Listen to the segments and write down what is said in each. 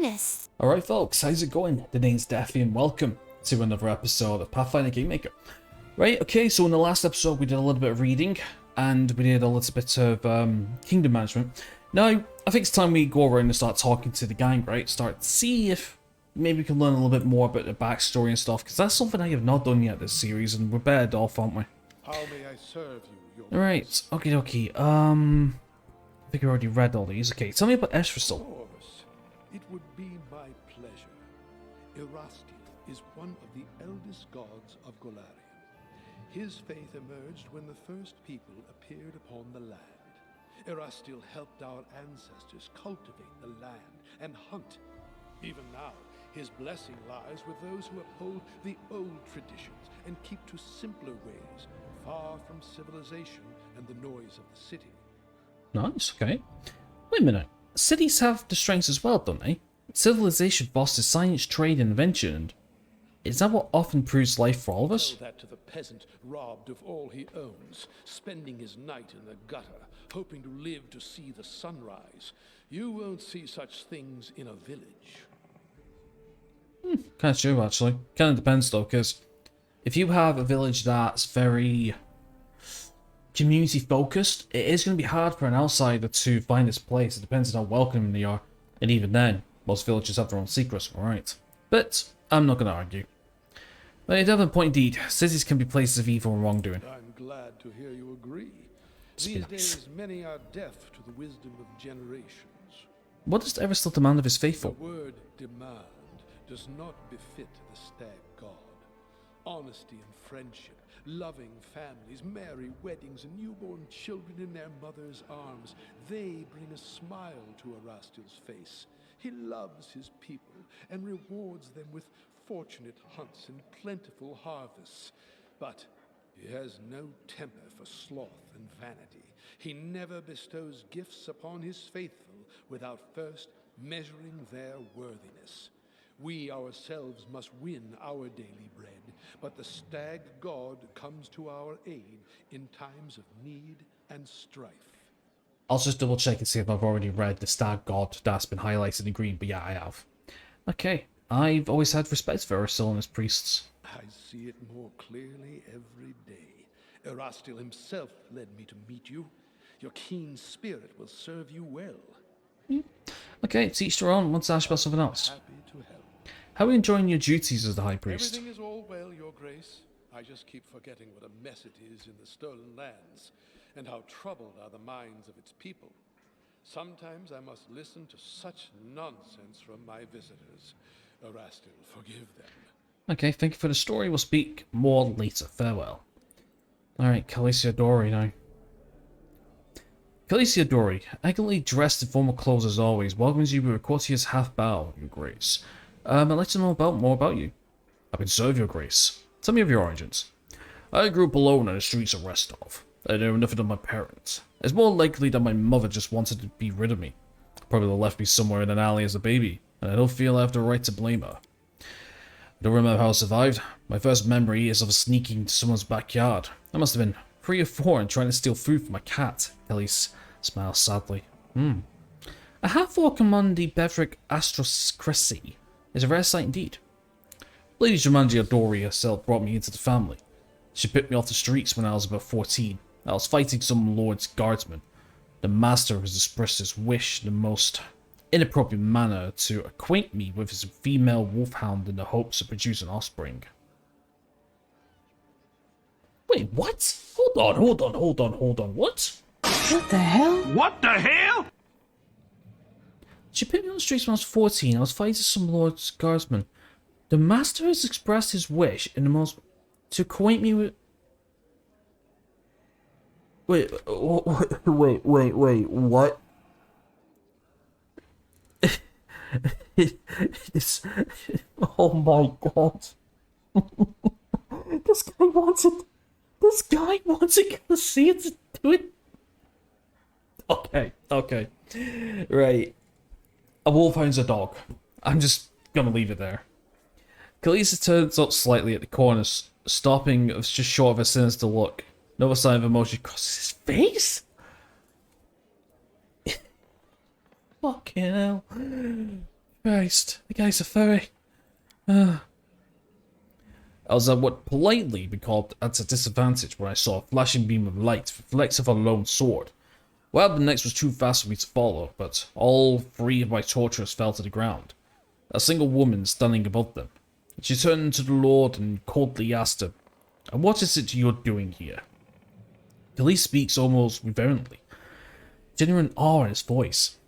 this? Alright folks, how's it going? The name's Daffy and welcome to another episode of Pathfinder Kingmaker. Right, okay, so in the last episode we did a little bit of reading and we did a little bit of kingdom management. Now, I think it's time we go around and start talking to the gang, right? Start to see if maybe we can learn a little bit more about the backstory and stuff, because that's something I have not done yet this series and we're better off, aren't we? How may I serve you, your Alright, okie dokie, I think I already read all these. Okay, tell me about Esrastil. Of course, it would be my pleasure. Erastil is one of the eldest gods of Golarion. His faith emerged when the first people appeared upon the land. Erastil helped our ancestors cultivate the land and hunt. Even now, his blessing lies with those who uphold the old traditions and keep to simpler ways, far from civilization and the noise of the city. Nice, okay. Wait a minute. Cities have the strengths as well, don't they? Civilization fosters science, trade, and invention, and is that what often proves life for all of us? Tell that to the peasant robbed of all he owns, spending his night in the gutter, hoping to live to see the sunrise. You won't see such things in a village. Kind of true, actually. Kind of depends, though, because if you have a village that's very community focused, it is going to be hard for an outsider to find its place. It depends on how welcoming they are, and even then, most villages have their own secrets, alright. But I'm not going to argue. But you have a point indeed. Cities can be places of evil and wrongdoing. I'm glad to hear you agree. Speaks. These days, many are deaf to the wisdom of generations. What does Eristil demand of his The faithful? word demand does not befit the stag god. Honesty and friendship, loving families, merry weddings, and newborn children in their mother's arms, they bring a smile to Erastil's face. He loves his people and rewards them with fortunate hunts and plentiful harvests. But he has no temper for sloth and vanity. He never bestows gifts upon his faithful without first measuring their worthiness. We ourselves must win our daily bread, but the stag god comes to our aid in times of need and strife. I'll just double check and see if I've already read the stag god that's been highlighted in green, but yeah, I have. Okay, I've always had respect for Eristil and his priests. I see it more clearly every day. Erastil himself led me to meet you. Your keen spirit will serve you well. Okay, to each their own. Want to ask about something else? Happy to help. How are you enjoying your duties as the High Priest? Everything is all well, Your Grace. I just keep forgetting what a mess it is in the stolen lands, and how troubled are the minds of its people. Sometimes I must listen to such nonsense from my visitors. Erastil, forgive them. Okay, thank you for the story. We'll speak more later. Farewell. Alright, Khaleesi Dori now. Khaleesi Dori, elegantly dressed in formal clothes as always, welcomes you with a courteous half bow, Your Grace. I'd like to know more about you. I've been served, Your Grace. Tell me of your origins. I grew up alone in the streets of Restov. I know nothing of my parents. It's more likely that my mother just wanted to be rid of me. Probably left me somewhere in an alley as a baby, and I don't feel I have the right to blame her. I don't remember how I survived. My first memory is of sneaking into someone's backyard. I must have been 3 or 4 and trying to steal food from my cat. Khaleesi smiles sadly. A half-orc among the Beverick Astrocracy is a rare sight indeed. Lady Jumanji Dori herself brought me into the family. She picked me off the streets when I was about 14. I was fighting some lord's guardsmen. The master has expressed his wish in the most inappropriate manner to acquaint me with his female wolfhound in the hopes of producing offspring. Wait, what? Hold on, what? What the hell? What the hell? She picked me on the streets when I was 14. I was fighting some lord's guardsmen. The master has expressed his wish in the most to acquaint me with. Wait, what? It's, oh my god. This guy wants it to see it to do it. Okay. Right. A wolfhound's a dog. I'm just gonna leave it there. Khaleesi turns up slightly at the corners, stopping just short of a sinister look. Another sign of emotion crosses his face? Fucking hell. Christ, the guy's a furry. I was at what politely be called at a disadvantage when I saw a flashing beam of light reflects of a lone sword. Well, the next was too fast for me to follow, but all three of my torturers fell to the ground, a single woman standing above them. She turned to the Lord and coldly asked him, "And what is it you're doing here?" Khalees speaks almost reverently, genuine awe in his voice.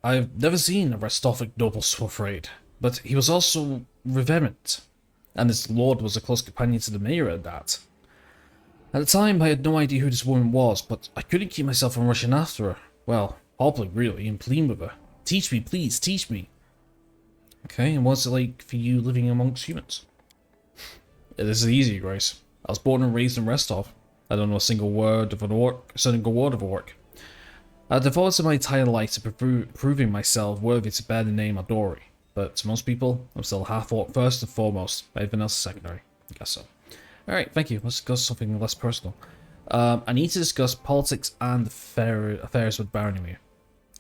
I've never seen a Restovic noble so afraid, but he was also reverent, and his lord was a close companion to the mayor at that. At the time, I had no idea who this woman was, but I couldn't keep myself from rushing after her. Well, hobbling really, and pleading with her. "Teach me, please, teach me." Okay, and what's it like for you living amongst humans? This is easy, Grace. I was born and raised in Restov. I don't know a single word of an orc. I devoted my entire life to proving myself worthy to bear the name Adori. But to most people, I'm still half orc first and foremost. Everything else is secondary. I guess so. Alright, thank you. Let's discuss something less personal. I need to discuss politics and affairs with Baronimir.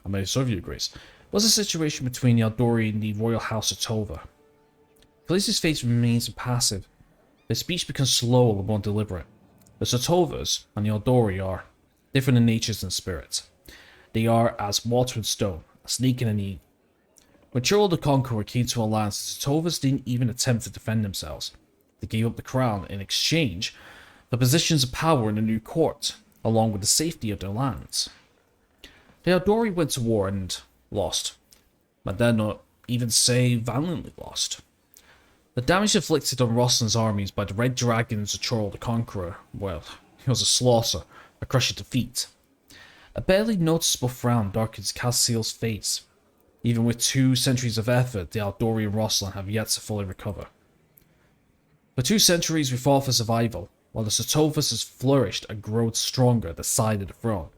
I may serve you, Grace. What's the situation between the Aldori and the Royal House of Tova? Khalees' face remains impassive. Their speech becomes slower and more deliberate. The Sotovas and the Aldori are different in natures and spirits. They are as water and stone, a snake and an eagle. When Churl the Conqueror came to our lands, the Sotovas didn't even attempt to defend themselves. They gave up the crown in exchange for positions of power in the new court, along with the safety of their lands. The Aldori went to war and lost. I dare not even say valiantly lost. The damage inflicted on Roslin's armies by the Red Dragons of Churl the Conqueror, well, it was a slaughter, a crushing defeat. A barely noticeable frown darkens Cassiel's face. Even with 2 centuries of effort, the Aldori and Roslin have yet to fully recover. For 2 centuries we fought for survival, while the Sotovas has flourished and grown stronger at the side of the throne.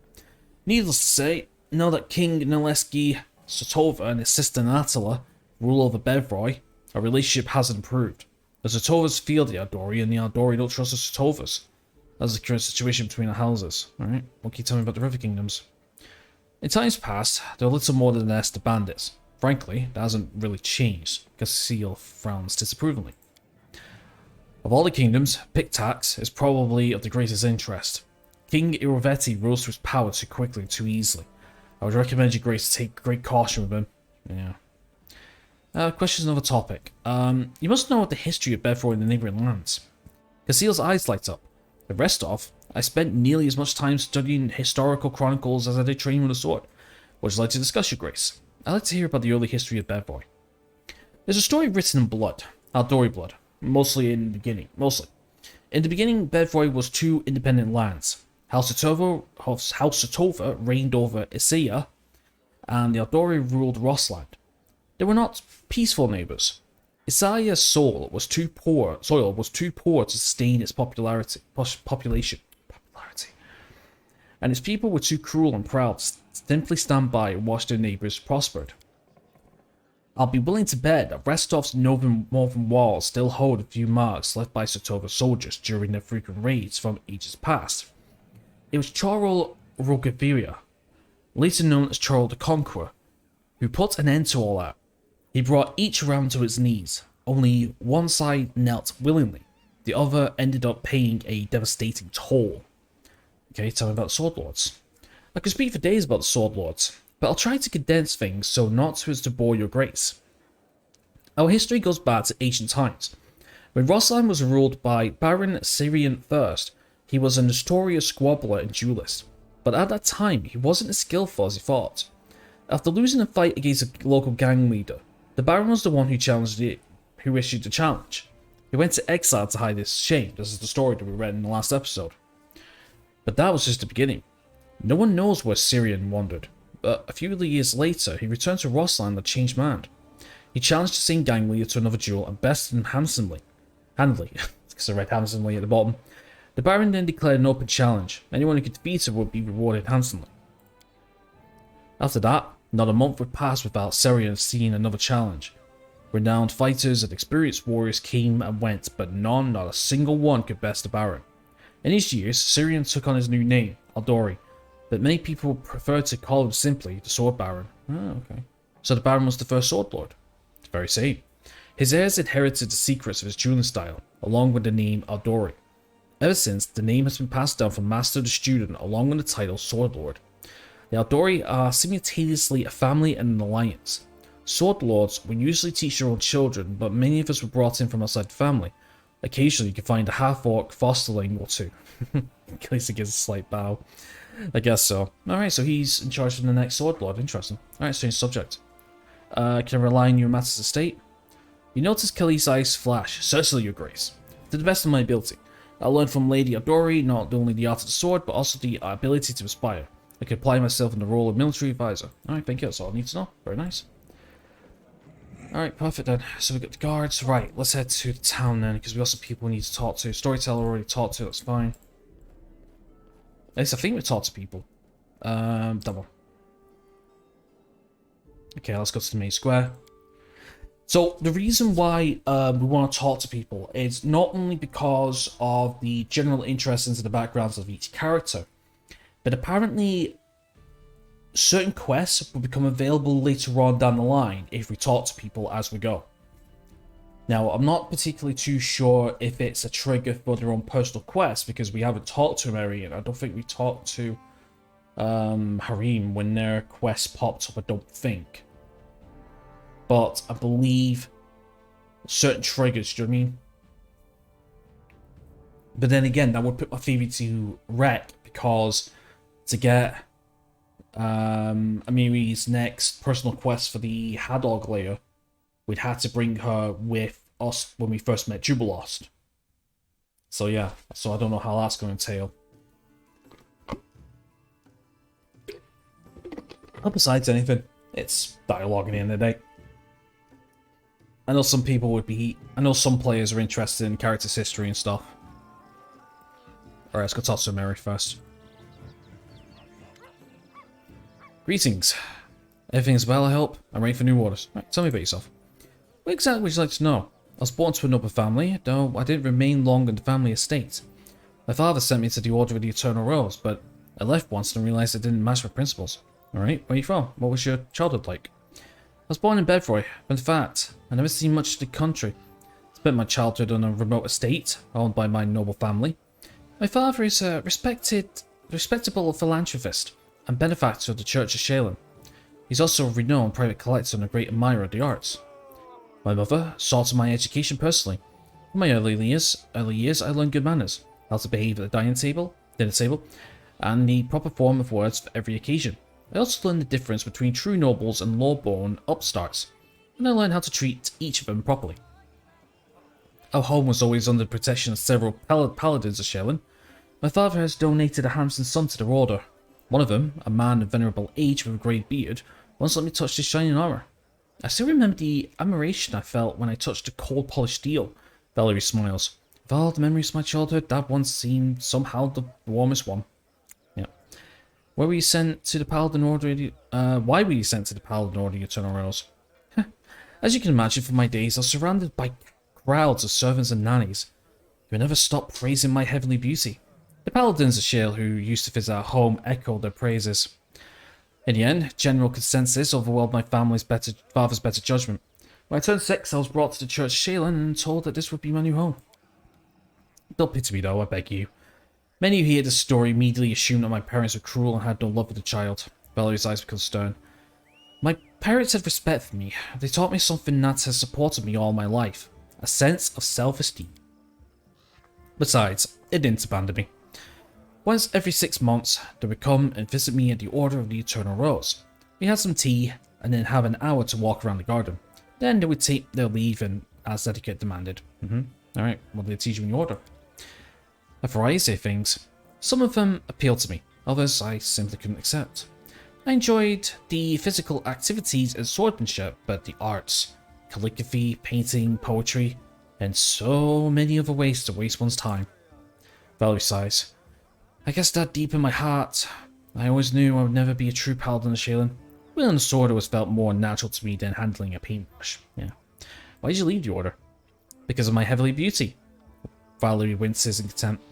Needless to say, now that King Naleski Sotova and his sister Natala rule over Bedroy, our relationship hasn't improved. The Sotovas fear the Aldori, and the Aldori don't trust the Sotovas. That's the current situation between our houses. Alright, what can you tell me about the River Kingdoms? In times past, they were little more than a nest of bandits. Frankly, that hasn't really changed. Cassiel frowns disapprovingly. Of all the kingdoms, Pictax is probably of the greatest interest. King Irovetti rose to his power too quickly and too easily. I would recommend your grace to take great caution with him. Yeah. Questions of a topic. You must know the history of Bedford and the neighbouring lands. Cassiel's eyes light up. The rest of, I spent nearly as much time studying historical chronicles as I did training with a sword. Would you like to discuss, your grace? I'd like to hear about the early history of Bedford. There's a story written in blood, Aldori blood, mostly in the beginning. In the beginning, Bedford was 2 independent lands. House Sotova reigned over Isaiah, and the Aldori ruled Rossland. They were not peaceful neighbours. Isaiah's soil was too poor to sustain its population, and its people were too cruel and proud to simply stand by and watch their neighbours prospered. I'll be willing to bet that Restov's northern walls still hold a few marks left by Sotova's soldiers during their frequent raids from ages past. It was Chorl Rogaviria, later known as Chorl the Conqueror, who put an end to all that. He brought each round to its knees. Only one side knelt willingly. The other ended up paying a devastating toll. Okay, tell me about Sword Lords. I could speak for days about the Sword Lords, but I'll try to condense things so not as to bore your grace. Our history goes back to ancient times. When Roslan was ruled by Baron Syrian I, he was a notorious squabbler and duelist, but at that time he wasn't as skillful as he thought. After losing a fight against a local gang leader, the Baron was the one who issued the challenge. He went to exile to hide his shame. This is the story that we read in the last episode. But that was just the beginning. No one knows where Syrian wandered, but a few years later he returned to Rossland a changed man. He challenged the same gang leader to another duel and bested him handily, because I read handsomely at the bottom. The Baron then declared an open challenge. Anyone who could defeat him would be rewarded handsomely. After that, not a month would pass without Syrian seeing another challenge. Renowned fighters and experienced warriors came and went, but not a single one could best the Baron. In these years, Syrian took on his new name, Aldori, but many people preferred to call him simply the Sword Baron. Oh, okay. So the Baron was the first Sword Lord? The very same. His heirs inherited the secrets of his dueling style, along with the name Aldori. Ever since, the name has been passed down from master to student, along with the title Sword Lord. The Aldori are simultaneously a family and an alliance. Sword Lords will usually teach their own children, but many of us were brought in from outside the family. Occasionally, you can find a half-orc fosterling or two. Khaleesi gives a slight bow. I guess so. Alright, so he's in charge of the next Sword Lord. Interesting. Alright, strange subject. Can I rely on your master's estate? You notice Khaleesi's eyes flash. Certainly, your grace. To the best of my ability. I learned from Lady Aldori not only the art of the sword, but also the ability to inspire. I can apply myself in the role of military advisor. Alright, thank you. That's all I need to know. Very nice. Alright, perfect then. So we've got the guards. Right, let's head to the town then, because we got some people we need to talk to. Storyteller already talked to, that's fine. At least I think we talked to people. Double. Okay, let's go to the main square. So the reason why we want to talk to people is not only because of the general interest into the backgrounds of each character, but apparently certain quests will become available later on down the line if we talk to people as we go. Now, I'm not particularly too sure if it's a trigger for their own personal quest, because we haven't talked to Mary, and I don't think we talked to Harim when their quest popped up, I don't think. But I believe certain triggers, do you know what I mean? But then again, that would put my theory to wreck, because to get Amiri's next personal quest for the Hadog layer, we'd had to bring her with us when we first met Jubilost. So yeah, so I don't know how that's going to entail. But besides anything, it's dialogue at the end of the day. I know some people would be... I know some players are interested in character's history and stuff. Alright, let's go talk to Mary first. Greetings. Everything's well, I hope? I'm ready for new orders. Right, tell me about yourself. What exactly would you like to know? I was born to a noble family, though I didn't remain long in the family estate. My father sent me to the Order of the Eternal Rose, but I left once and realized it didn't match my principles. Alright, where are you from? What was your childhood like? I was born in Bedfroy, but in fact, I never seen much of the country. I spent my childhood on a remote estate, owned by my noble family. My father is a respectable philanthropist and benefactor of the Church of Shaelin. He's also a renowned private collector and a great admirer of the arts. My mother saw to my education personally. In my early years, I learned good manners, how to behave at the dinner table, and the proper form of words for every occasion. I also learned the difference between true nobles and law-born upstarts, and I learned how to treat each of them properly. Our home was always under the protection of several paladins of Shaelin. My father has donated a handsome sum to their order. One of them, a man of venerable age with a grey beard, once let me touch his shining armour. I still remember the admiration I felt when I touched the cold polished steel. Valerie smiles. Of all the memories of my childhood, that one seemed somehow the warmest one. Yeah. Why were you sent to the Paladin Order of the Eternal Rose? As you can imagine from my days, I was surrounded by crowds of servants and nannies who never stopped praising my heavenly beauty. The Paladins of Shael who used to visit our home echoed their praises. In the end, general consensus overwhelmed my father's better judgment. When I turned 6, I was brought to the Church of Shaelin and told that this would be my new home. Don't pity me though, I beg you. Many who hear this story immediately assume that my parents were cruel and had no love for the child. Valerie's eyes become stern. My parents had respect for me. They taught me something that has supported me all my life. A sense of self-esteem. Besides, it didn't abandon me. Once every 6 months, they would come and visit me at the Order of the Eternal Rose. We had some tea, and then have an hour to walk around the garden. Then they would take their leave, and as etiquette demanded. Alright, what did they teach you in the Order? A variety of things. Some of them appealed to me, others I simply couldn't accept. I enjoyed the physical activities and swordsmanship, but the arts, calligraphy, painting, poetry, and so many other ways to waste one's time. Valerie sighs. I guess that deep in my heart, I always knew I would never be a true paladin of Shaelin. Wielding a sword always felt more natural to me than handling a paintbrush. Yeah. Why did you leave the Order? Because of my heavenly beauty. Valerie winces in contempt.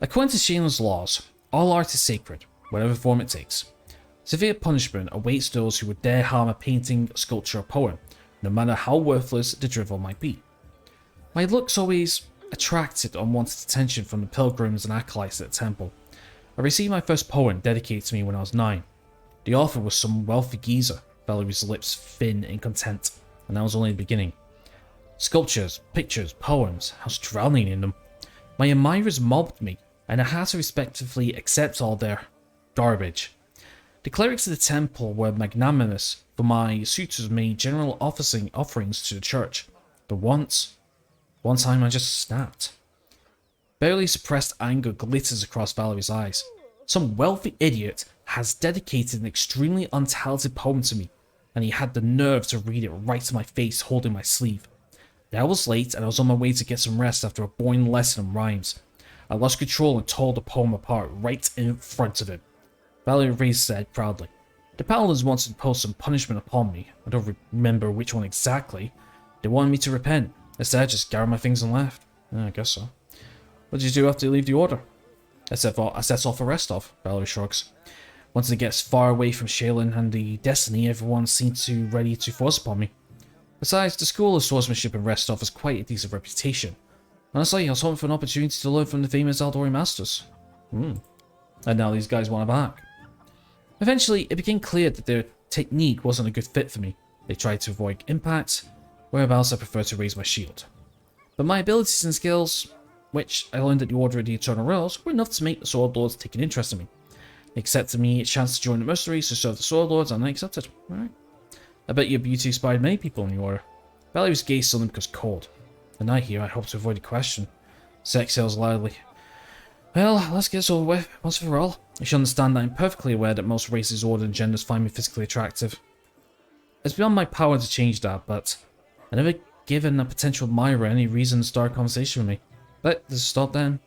According to Shaelin's laws, all art is sacred, whatever form it takes. Severe punishment awaits those who would dare harm a painting, sculpture, or poem, no matter how worthless the drivel might be. My looks always attracted unwanted attention from the pilgrims and acolytes at the temple. I received my first poem dedicated to me when I was 9. The author was some wealthy geezer, Valerie's lips thin in content, and that was only the beginning. Sculptures, pictures, poems, I was drowning in them. My admirers mobbed me, and I had to respectively accept all their garbage. The clerics of the temple were magnanimous, for my suitors made general offerings to the church. But one time I just snapped. Barely suppressed anger glitters across Valerie's eyes. Some wealthy idiot has dedicated an extremely untalented poem to me, and he had the nerve to read it right to my face holding my sleeve. The hour was late, and I was on my way to get some rest after a boring lesson on rhymes. I lost control and tore the poem apart right in front of him. Valerie raised her head proudly. The paladins wanted to impose some punishment upon me. I don't remember which one exactly. They wanted me to repent. Instead, I just gathered my things and left. I guess so. What did you do after you leave the order? I set off for Restov, Valerie shrugs. Once I get as far away from Shaylin and the Destiny, everyone seemed ready to force upon me. Besides, the School of Swordsmanship in Restov has quite a decent reputation. Honestly, I was hoping for an opportunity to learn from the famous Aldori masters. And now these guys want it back. Eventually, it became clear that their technique wasn't a good fit for me. They tried to avoid impact, whereabouts I preferred to raise my shield. But my abilities and skills, which I learned at the Order of the Eternal Rails, were enough to make the Sword Lords take an interest in me. They accepted me a chance to join the mercenaries to serve the Sword Lords, and I accepted. Alright. I bet your beauty inspired many people in the Order. Valerie's gaze suddenly becomes cold. The night here, I hope to avoid a question. Ze exhales loudly. Well, let's get this over with, once and for all. You should understand that I'm perfectly aware that most races, order, and genders find me physically attractive. It's beyond my power to change that, but I never given a potential admirer any reason to start a conversation with me. But this stop then.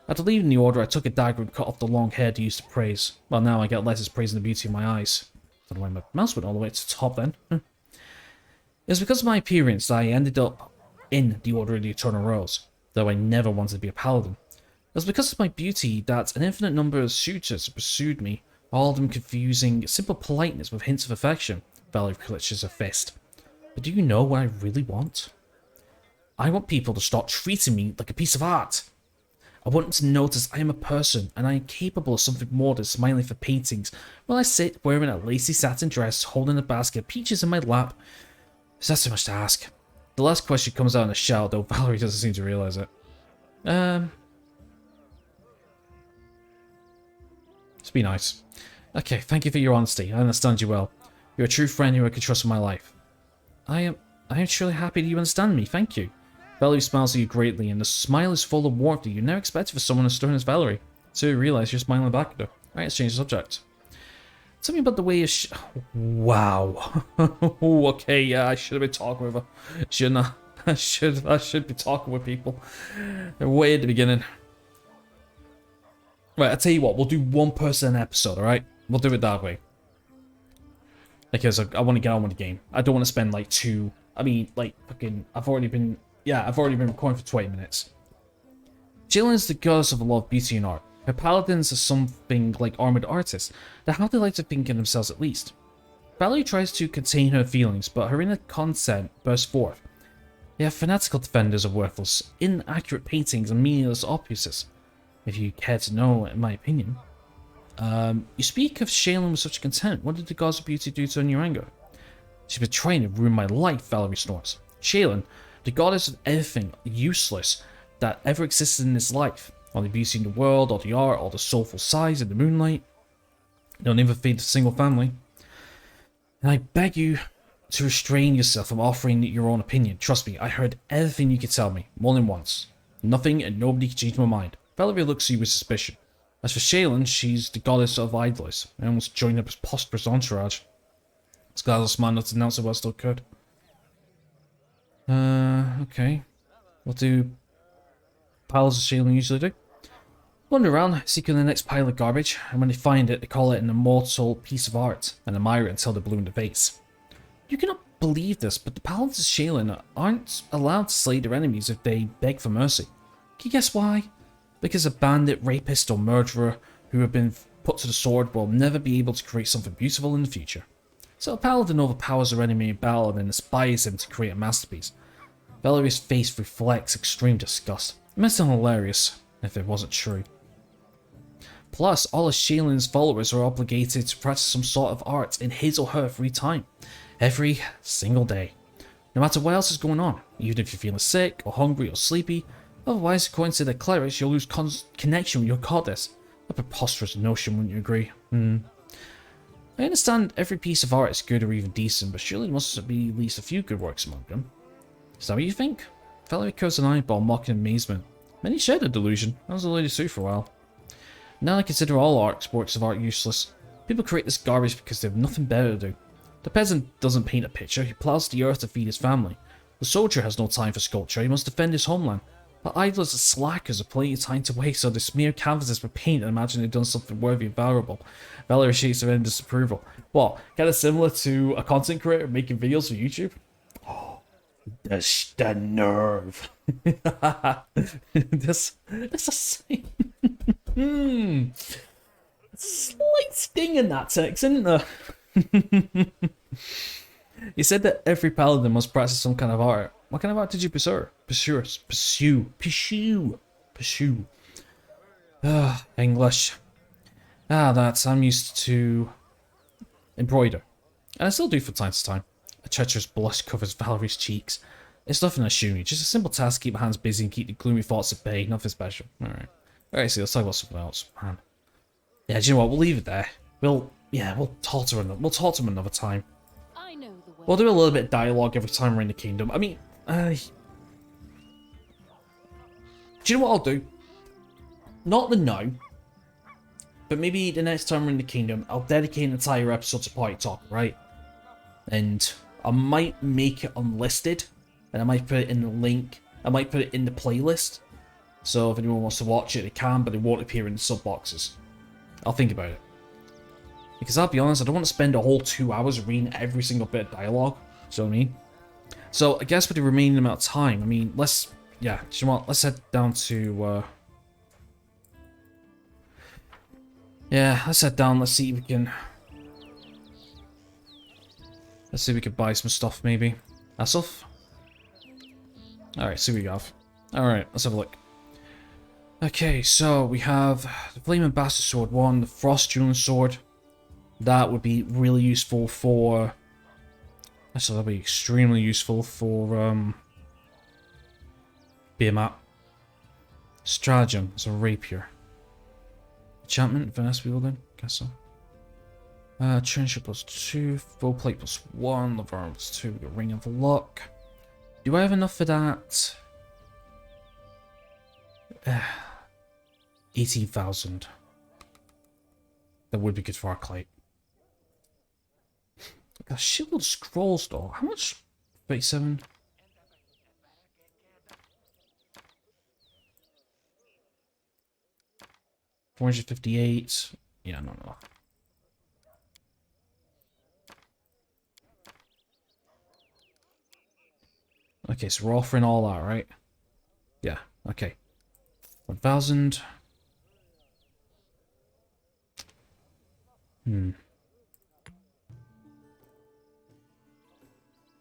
After leaving the order, I took a dagger and cut off the long hair they used to praise. Well, now I get letters praising the beauty of my eyes. Don't know why my mouse went all the way to the top then. It was because of my appearance that I ended up in the Order of the Eternal Rose, though I never wanted to be a paladin. It was because of my beauty that an infinite number of suitors pursued me, all of them confusing simple politeness with hints of affection. Valerie clutches her fist. But do you know what I really want? I want people to start treating me like a piece of art. I want them to notice I am a person, and I am capable of something more than smiling for paintings while I sit wearing a lacy satin dress, holding a basket of peaches in my lap. Is that so much to ask? The last question comes out in a shout, though Valerie doesn't seem to realize it. Just be nice. Okay, thank you for your honesty. I understand you well. You're a true friend who I can trust in my life. I am truly happy that you understand me, thank you. Valerie smiles at you greatly, and the smile is full of warmth that you never expected for someone as stern as Valerie. So you realize you're smiling back at her. Alright, let's change the subject. Tell me about the way you wow. Okay, yeah, I should have been talking with her. Shouldn't I? I should be talking with people. Way at the beginning. Right, I'll tell you what, we'll do one person an episode, alright? We'll do it that way. Because I want to get on with the game. I don't want to spend like I've already been recording for 20 minutes. Jillian is the goddess of a lot of beauty and art. Her paladins are something like armored artists, that how they like to think of themselves at least. Valerie tries to contain her feelings, but her inner consent bursts forth. They are fanatical defenders of worthless, inaccurate paintings and meaningless opuses. If you care to know, in my opinion. You speak of Shaylin with such contempt. What did the gods of beauty do to earn your anger? She's been trying to ruin my life, Valerie snorts. Shaylin, the goddess of everything useless that ever existed in this life. All the beauty in the world, all the art, all the soulful sighs in the moonlight. They'll never feed a single family. And I beg you to restrain yourself from offering your own opinion. Trust me, I heard everything you could tell me, more than once. Nothing and nobody can change my mind. Valerie looks at you with suspicion. As for Shaylin, she's the goddess of idlers. I almost joined up as prosperous entourage. This guy was smart enough to announce it while I still could. Okay. What do piles of Shaylin usually do? Wander around, seeking the next pile of garbage, and when they find it, they call it an immortal piece of art, and admire it until they blue in the face. You cannot believe this, but the paladins of Shaylin aren't allowed to slay their enemies if they beg for mercy. Can you guess why? Because a bandit, rapist, or murderer who have been put to the sword will never be able to create something beautiful in the future. So a paladin overpowers their enemy in battle and then inspires them to create a masterpiece. Valerie's face reflects extreme disgust. It must sound hilarious if it wasn't true. Plus, all of Shaylin's followers are obligated to practice some sort of art in his or her free time. Every single day. No matter what else is going on, even if you're feeling sick, or hungry, or sleepy. Otherwise, according to the clerics, you'll lose connection with your goddess. A preposterous notion, wouldn't you agree? I understand every piece of art is good or even decent, but surely there must be at least a few good works among them. Is that what you think? Valerie curves an eyeball, mocking amazement. Many share the delusion. I was a lady too for a while. Now I consider all works of art useless. People create this garbage because they have nothing better to do. The peasant doesn't paint a picture, he plows the earth to feed his family. The soldier has no time for sculpture, he must defend his homeland. But idlers and slackers have plenty of time to waste, so they smear canvases with paint and imagine they've done something worthy and valuable. Valerie shakes her head in disapproval. What, kind of similar to a content creator making videos for YouTube? Oh, the nerve. That's a slight sting in that text, isn't there? You said that every paladin must practice some kind of art. What kind of art did you pursue? English. I'm used to embroider. And I still do from time to time. A treacherous blush covers Valerie's cheeks. It's nothing assuming, just a simple task to keep my hands busy and keep the gloomy thoughts at bay. Nothing special. Alright, so let's talk about something else, man. Yeah, do you know what? We'll leave it there. We'll talk to him another time. I know the way. We'll do a little bit of dialogue every time we're in the kingdom. I mean, do you know what I'll do? Not the now, but maybe the next time we're in the kingdom, I'll dedicate an entire episode to party talk, right? And I might make it unlisted, and I might put it in the link. I might put it in the playlist, so if anyone wants to watch it, they can, but it won't appear in the sub boxes. I'll think about it. Because I'll be honest, I don't want to spend a whole 2 hours reading every single bit of dialogue. You know what I mean? So I guess with the remaining amount of time, I mean, do you know what? Let's head down to, let's head down, let's see if we can buy some stuff, maybe. Stuff? Alright, see what we have. Alright, let's have a look. Okay, so we have the Flaming Bastard Sword 1, the Frost Dueling Sword. That would be really useful for... Actually, that would be extremely useful for, Beermat. Stratagem, it's a rapier. Enchantment, finesse wielding, guess so. Trencher plus 2, full plate plus 1, Levar plus 2, we got Ring of Luck. Do I have enough for that? 18,000. That would be good for our Arclight. Got a shitload of scrolls though. How much? 37. $458. Yeah, no. Okay, so we're offering all that, right? Yeah, okay. 1,000.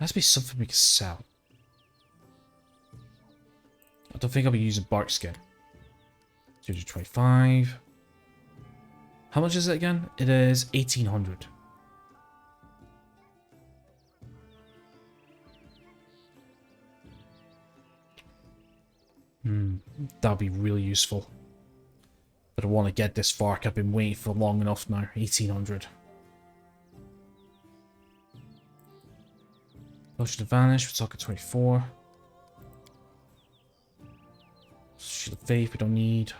Has to be something we can sell. I don't think I'll be using bark skin. 225. How much is it again? It is 1,800. That'll be really useful. But I want to get this far. I've been waiting for long enough now. 1,800. Potion of Vanish, we're talking 24. Shield of Faith, we don't need.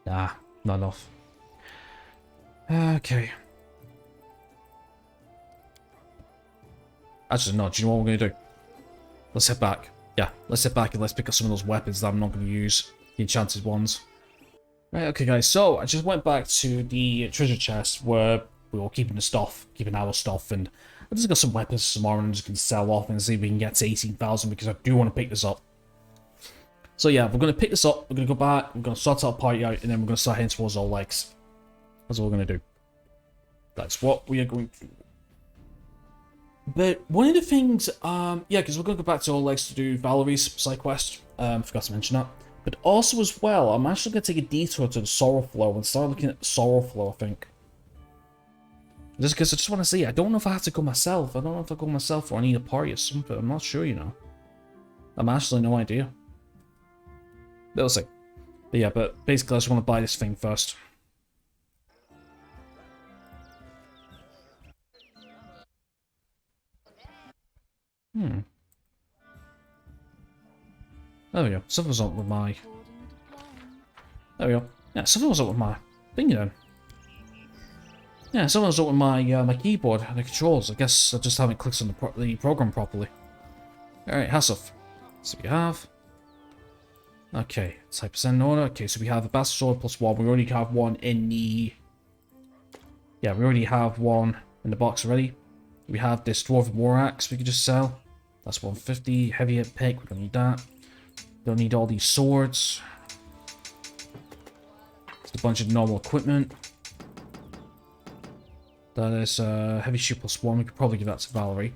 Nah, not enough. Okay. Actually, no, do you know what we're going to do? Let's head back. Yeah, let's head back and let's pick up some of those weapons that I'm not going to use. The enchanted ones. Right, okay guys, so I just went back to the treasure chest where we were keeping the stuff, keeping our stuff, and I just got some weapons, some armor, and just gonna sell off and see if we can get to 18,000 because I do want to pick this up. So yeah, we're gonna pick this up, we're gonna go back, we're gonna sort our party out, and then we're gonna start heading towards our legs. That's what we're gonna do. That's what we are going to do. But one of the things, yeah, because we're gonna go back to our legs to do Valerie's side quest. Forgot to mention that. But also as well, I'm actually going to take a detour to the Sorrowflow and start looking at the Sorrowflow, I think. Just because I just want to see. I don't know if I have to go myself. I don't know if I go myself or I need a party or something. I'm not sure, you know. I'm actually no idea. We'll see. But yeah, but basically I just want to buy this thing first. There we go. Something's up with my... There we go. Yeah, something was up with my thing then. Yeah, something was up with my my keyboard and the controls. I guess I just haven't clicked on the program properly. Alright, Hassif. So we have... Okay, type percent order. Okay, so we have a Bastard Sword +1. We already have one in the... Yeah, we already have one in the box already. We have this Dwarven War Axe we could just sell. That's 150. Heavy hit pick, we don't need that. Don't need all these swords. Just a bunch of normal equipment. That is heavy shoe +1. We could probably give that to Valerie.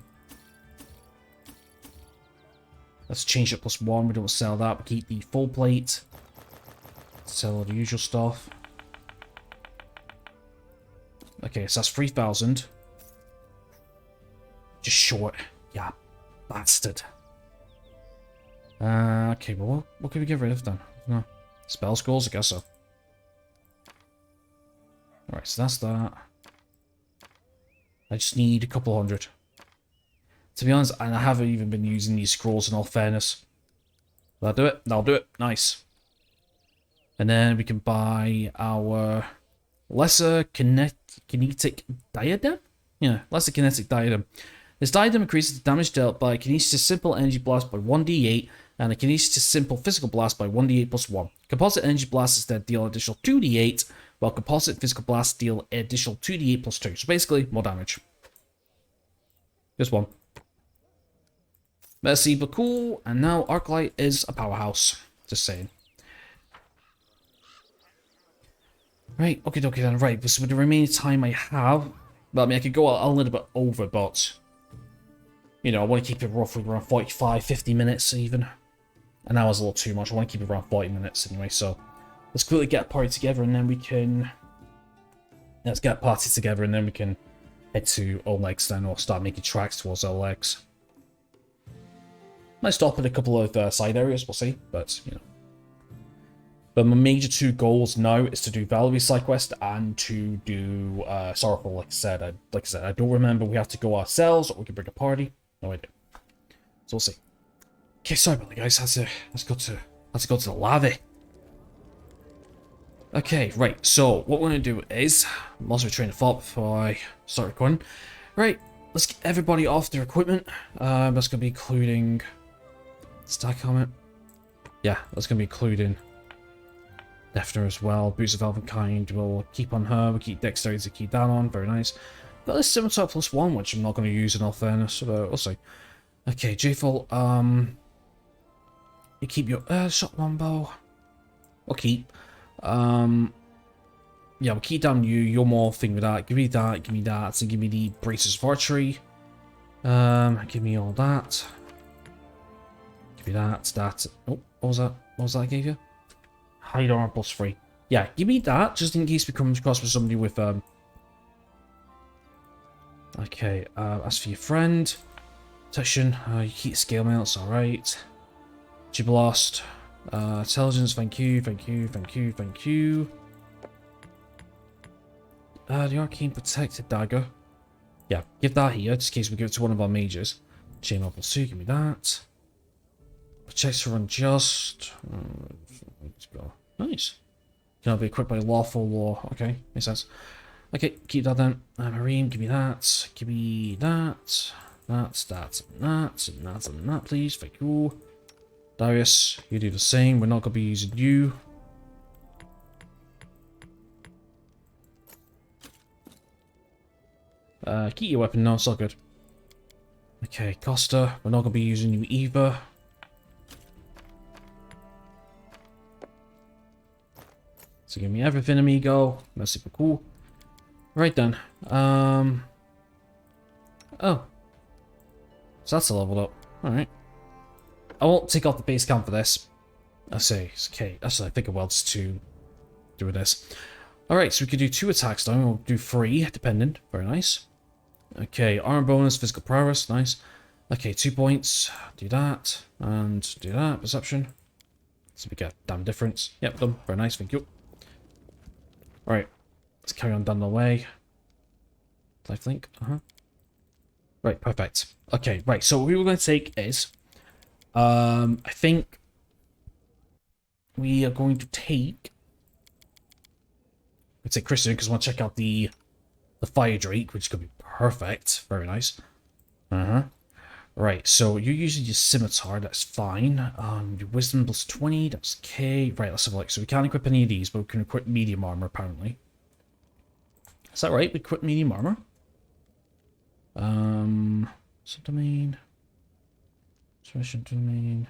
Let's change it +1. We don't sell that. We keep the full plate. Sell all the usual stuff. Okay, so that's 3,000. Just short. Yeah, bastard. Okay, well, what can we get rid of then? No. Spell scrolls? I guess so. Alright, so that's that. I just need a couple hundred. To be honest, and I haven't even been using these scrolls in all fairness. That'll do it. That'll do it. Nice. And then we can buy our lesser kinetic diadem? Yeah, lesser kinetic diadem. This diadem increases the damage dealt by Kinesis Simple Energy Blast by 1d8 and a Kinesis Simple Physical Blast by 1d8 +1. Composite Energy Blasts instead deal additional 2d8, while Composite Physical Blasts deal additional 2d8 +2. So basically, more damage. Just one. Merci beaucoup, and now Arclight is a powerhouse. Just saying. Right, okay, then. Right, so with the remaining time I have, well, I mean, I could go a little bit over, but... You know, I want to keep it roughly around 45, 50 minutes even. An hour's a little too much. I want to keep it around 40 minutes anyway, so... Let's quickly get a party together and then we can... Let's get a party together and then we can head to our legs then, or start making tracks towards our legs. Might stop at a couple of side areas, we'll see, but, you know. But my major two goals now is to do Valerie's side quest and to do Sorrowful, like I said. I don't remember we have to go ourselves or we can bring a party. No idea. So we'll see. Okay, sorry about that, guys. Let's go to the lava. Okay, right. So what we're gonna do is, I'm also trying to thought before I start recording. Right, let's get everybody off their equipment. That's gonna be including stack helmet. Yeah, that's gonna be including Defner as well. Boots of Elvenkind we'll keep on her. We'll keep Dexterity to keep that on. Very nice. Got this Scimitar +1, which I'm not going to use in all fairness, but we'll see. Okay, J-Full, you keep your shotgun bow. We'll keep. Yeah, we'll keep down you. You're more thing with that. Give me that, give me that, and give me the Braces of Archery. Give me all that. Give me that. Oh, what was that? What was that I gave you? Hide armor +3. Yeah, give me that, just in case we come across with somebody with, Okay, as for your friend, protection, you keep scale mails, alright. Giblast, intelligence, thank you. The arcane protected dagger. Yeah, give that here, just in case we give it to one of our mages. Chain up +2, give me that. Protects for unjust. Let's go. Nice. Can be equipped by lawful law. Okay, makes sense. Okay, keep that then. Marine, give me that. Give me that. That, and that, please. Thank you. Darius, you do the same. We're not going to be using you. Keep your weapon, no, it's all good. Okay, Costa, we're not going to be using you either. So give me everything, amigo. That's super cool. Right then. Oh. So that's a leveled up. Alright. I won't take off the base count for this. I say, okay, actually I think it welds to do with this. Alright, so we could do 2 attacks down. We'll do 3, depending. Very nice. Okay, armor bonus, physical prowess, nice. Okay, 2 points. Do that. And do that. Perception. So we get a damn difference. Yep, done. Very nice, thank you. Right. Let's carry on down the way. Lifelink. Right, perfect. Okay, right, so what we were going to take is... I think... we are going to take... Let's say Christian, because I want to check out the Fire Drake, which could be perfect. Very nice. Right, so you're using your scimitar, that's fine. Your wisdom plus 20, that's okay. Right, let's have a look. So we can't equip any of these, but we can equip medium armor, apparently. Is that right? We equip medium armor? Subdomain. Submission domain.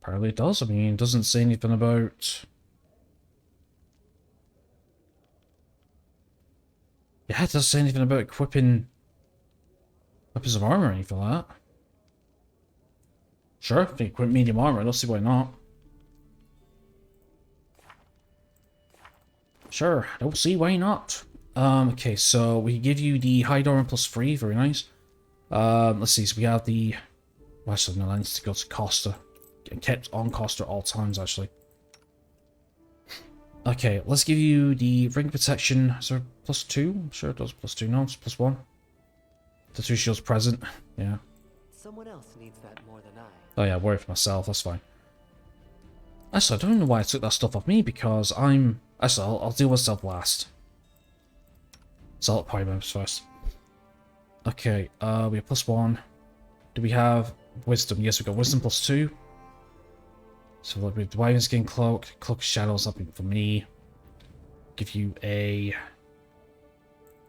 Apparently it does. I mean, it doesn't say anything about... Yeah, it doesn't say anything about equipping weapons of armor or anything like that. Sure, if you equip medium armor, I don't see why not. Sure, I don't see why not. Okay, so we give you the hide armor plus 3, very nice. Let's see, so we have the... Well, actually, no, that needs to go to Costa. Get kept on Costa at all times, actually. Okay, let's give you the ring protection. Is there plus 2? I'm sure it does plus 2. No, it's plus 1. The 2 shields present. Yeah. Someone else needs that more than I. Oh yeah, worry for myself. That's fine. Actually, I don't know why I took that stuff off me because I'm... Actually, I'll deal with myself last. So I'll party members first. Okay, we have plus 1. Do we have wisdom? Yes, we've got wisdom plus 2. So look, with Wyvern Skin Cloak, Cloak of Shadows up for me. Give you a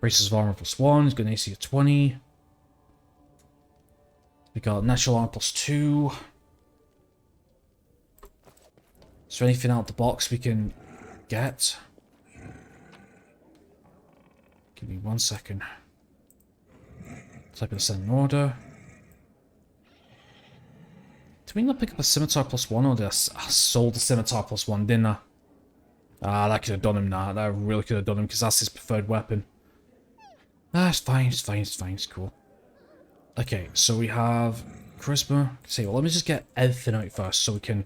Braces of Armor plus 1, he's got an AC of 20. We got Natural Armor plus 2. Is there anything out of the box we can get? Give me 1 second. Type this in order. Did we not pick up a scimitar plus 1 or did I sold the scimitar plus 1, didn't I? Ah, that could have done him now. That really could have done him because that's his preferred weapon. Ah, it's fine, it's fine, it's fine, it's cool. Okay, so we have charisma. See, well, let me just get everything out first so we can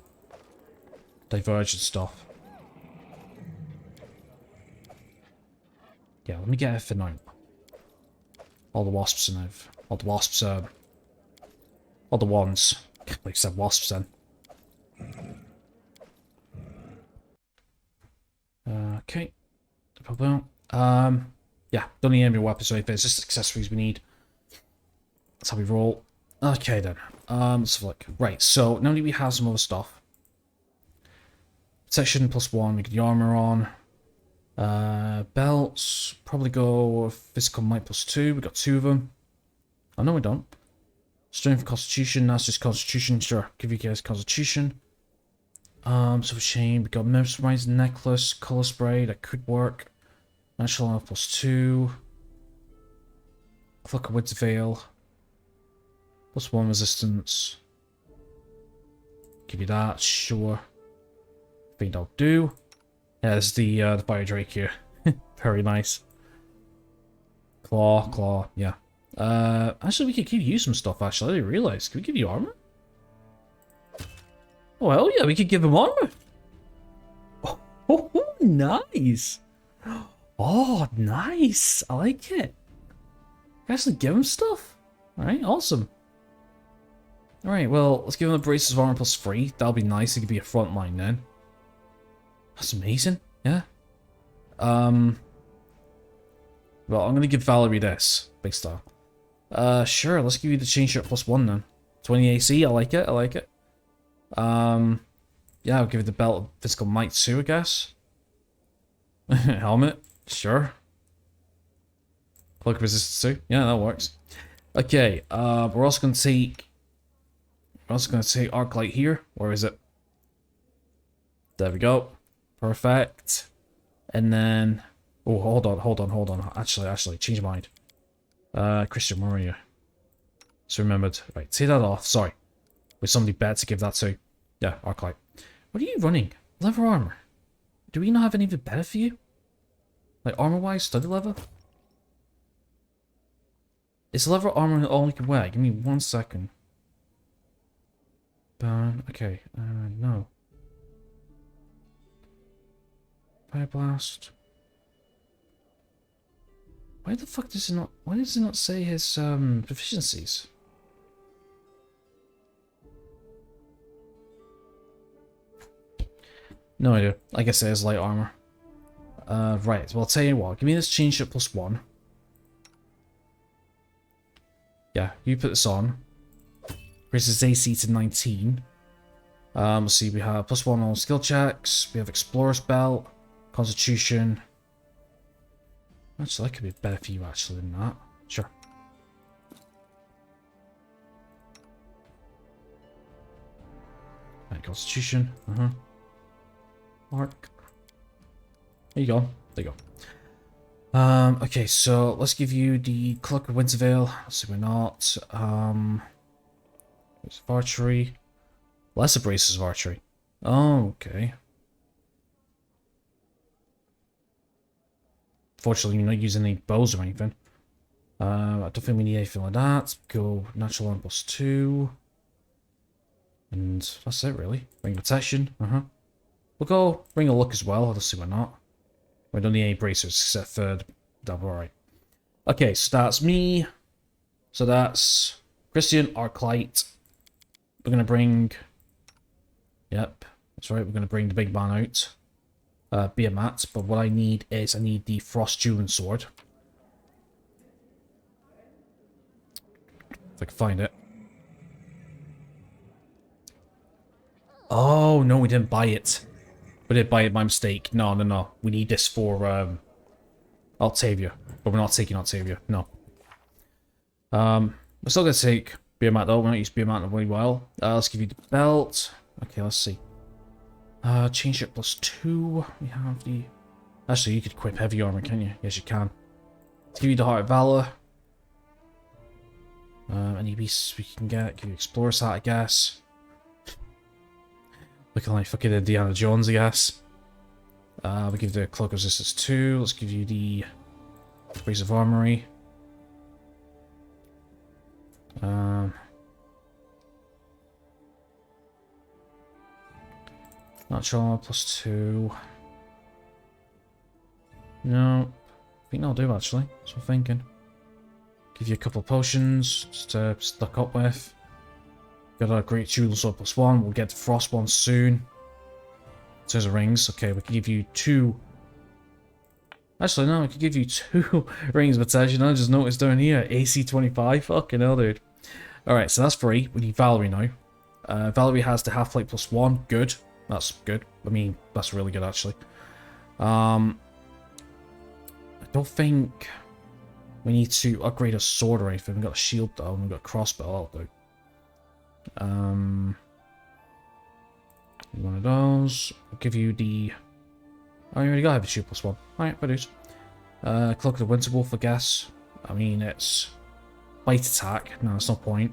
diverge and stuff. Yeah, let me get everything out. All the wasps and everything. All the wasps, all the wands. Like I said, wasps then. Okay. No problem. Yeah, don't need any weapons or anything. It's just accessories we need. That's how we roll. Okay then. Let's have a look. Right, so now that we have some other stuff. Protection plus 1, we get the armor on. Belts, probably go physical might plus 2. We got 2 of them. Oh no, we don't. Strength and Constitution, that's just Constitution. Sure, give you guys Constitution. So chain, we got Mesmerizing Necklace, Color Spray, that could work. Natural Armor plus 2. Cloak of Wit's Veil. Plus 1 resistance. Give you that, sure. I think that'll do. Yeah, there's the Fire Drake here. Very nice. Claw, yeah. Actually, we could give you some stuff, actually. I didn't realize. Can we give you armor? Oh, hell yeah, we could give him armor. Oh, nice. Oh, nice. I like it. We actually give him stuff. Alright, awesome. Alright, well, let's give him a Braces of Armor plus 3. That'll be nice. It could be a front line then. That's amazing. Yeah. Well, I'm gonna give Valerie this. Big star. Sure, let's give you the chain shirt plus 1 then. 20 AC, I like it, I like it. Yeah, I'll give you the belt of physical might too, I guess. Helmet, sure. Cloak resistance too. Yeah, that works. Okay, we're also gonna take arc light here. Where is it? There we go. Perfect. And then oh, hold on. Actually, change your mind. Christian, where are you? So remembered. Right, take that off. Sorry. With somebody better to give that to. Yeah, arc light. What are you running? Leather armor. Do we not have anything better for you? Like armor-wise, studded leather? Is leather armor all you can wear? Give me 1 second. Burn. Okay. No. Fire blast. Why the fuck does it not? Why does it not say his proficiencies? No idea. I guess it is light armor. Right. Well, I'll tell you what. Give me this change at +1. Yeah, you put this on. Raises AC to 19. Let's see. We have +1 on all skill checks. We have Explorer's Belt, Constitution. Actually, that could be better for you actually than that. Sure. Right, Constitution. Mark. There you go. There you go. Okay, so let's give you the Cloak of Wintervale. Let's see, we're not. It's archery. Lesser braces of archery. Oh, okay. Fortunately, you're not using any bows or anything. I don't think we need anything like that. Go natural arm +2. And that's it, really. Ring protection. We'll go ring a look as well. Let's see why not. We don't need any bracers except for double. Alright. Okay, so that's me. So that's Christian, Arclight. We're going to bring... Yep, that's right. We're going to bring the big man out. Be a mat, but what I need is the Frost Dueling Sword. If I can find it. Oh, no, we didn't buy it. We did buy it by mistake. No. We need this for Altavia. But we're not taking Altavia. No. We're still going to take Beer Mat though. We're not used Beer Mat in a really while. Let's give you the belt. Okay, let's see. Change it +2. We have the... Actually, you could equip heavy armor, can you? Yes, you can. Let's give you the Heart of Valor. Any beasts we can get. Give you Explorer's Hat, I guess. Looking like fucking Indiana Jones, I guess. We give the Cloak of Resistance 2. Let's give you the Brace of Armory. Natural armor +2. No. I think that'll do, actually. That's what I'm thinking. Give you a couple of potions just to stock up with. Got a Great Dueling Sword +1. We'll get the Frost one soon. In terms of rings, okay, we can give you 2. Actually, no, I could give you 2 rings of protection. I just noticed down here, AC 25. Fucking hell, dude. Alright, so that's 3. We need Valerie now. Valerie has the half plate +1. Good. That's good. I mean, that's really good, actually. I don't think we need to upgrade a sword or anything. We've got a shield, though, and we've got a crossbow. That'll do. One of those. I'll give you the... Oh, you already got heavy shield +1. Alright, produce. Cloak of the Winter Wolf, I guess. I mean, it's... Bite attack. No, there's no point.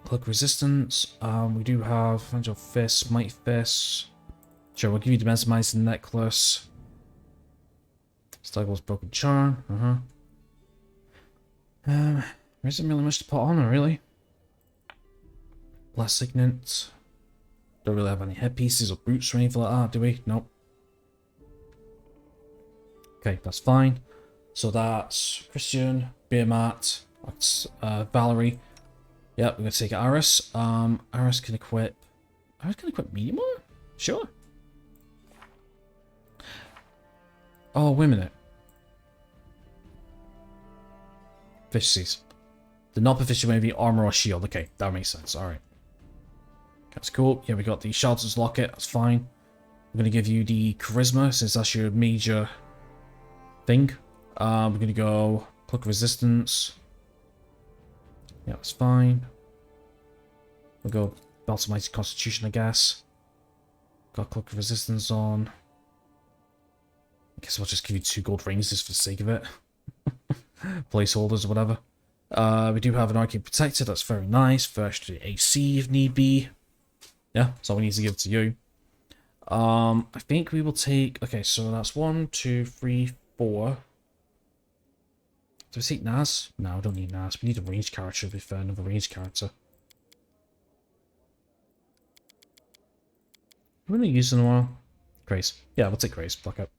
Cloak resistance. We do have Angel Fist, Might Fist. Sure, we'll give you the Mesmerizing Necklace. Stagle's Broken Charm. There isn't really much to put on her, really. Blast Signet. Don't really have any headpieces or boots or anything like that, do we? Nope. Okay, that's fine. So that's Christian, Beermat, that's Valerie. Yep, we're going to take Aris. Aris can equip... Aris can equip medium armor? Sure. Oh, wait a minute. Efficiencies. The not proficient may be armor or shield. Okay, that makes sense. Alright. That's cool. Yeah, we got the Shelter's Locket. That's fine. We're going to give you the charisma since that's your major thing. We're going to go cloak resistance. Yeah, that's fine. We'll go belt of mighty constitution, I guess. Got cloak resistance on. I guess we'll just give you 2 gold rings just for the sake of it. Placeholders or whatever. We do have an arcane protector, that's very nice. First to AC if need be. Yeah, that's all we need to give to you. I think we will take... Okay, so that's 1, 2, 3, 4. Do we take Naz? No, we don't need Naz. We need a ranged character, to be fair. Another ranged character. We're going to use in a while. Grace. Yeah, we'll take Grace. Fuck up.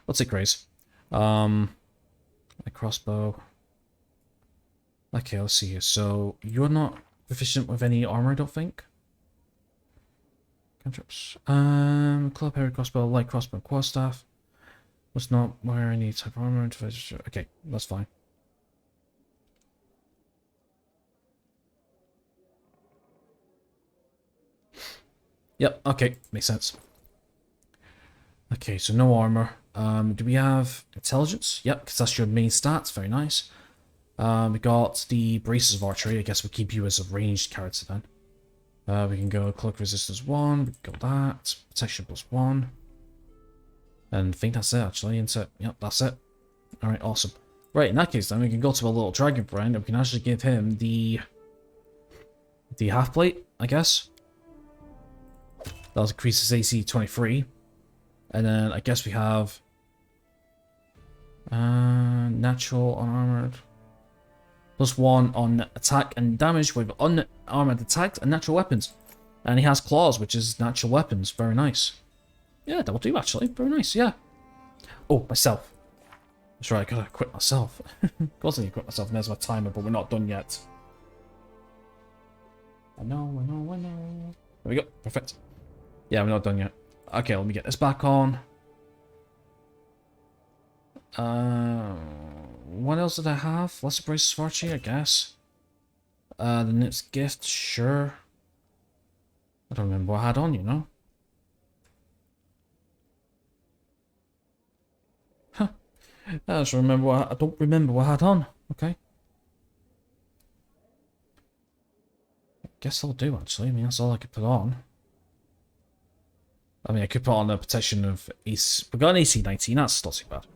We'll take Grace. A crossbow. Okay, let's see here. So, you're not proficient with any armor, I don't think. Cantrips. Club, heavy crossbow, light crossbow, quarterstaff. Must not wear any type of armor. Okay, that's fine. Yep, okay, makes sense. Okay, so no armor. Do we have intelligence? Yep, because that's your main stats. Very nice. We got the braces of archery. I guess we'll keep you as a ranged character then. We can go cloak resistance 1. We can go that. Protection +1. And I think that's it actually, isn't it? Yep, that's it. Alright, awesome. Right, in that case then we can go to a little dragon friend and we can actually give him the half plate, I guess. That'll increase his AC 23. And then I guess we have natural unarmored. +1 on attack and damage with unarmored attacks and natural weapons. And he has claws, which is natural weapons. Very nice. Yeah, that will do actually. Very nice, yeah. Oh, myself. That's right, I gotta quit myself. Of course I need to quit myself, and there's my timer, but we're not done yet. I know. There we go, perfect. Yeah, we're not done yet. Okay, let me get this back on. What else did I have? Lesser braces of archery, I guess. The knit's gift, sure. I don't remember what I had on, you know. Huh. I don't remember what I had on. Okay. I guess I'll do actually. I mean, that's all I could put on. I mean, I could put on a protection of AC. We got an AC 19. That's not too bad.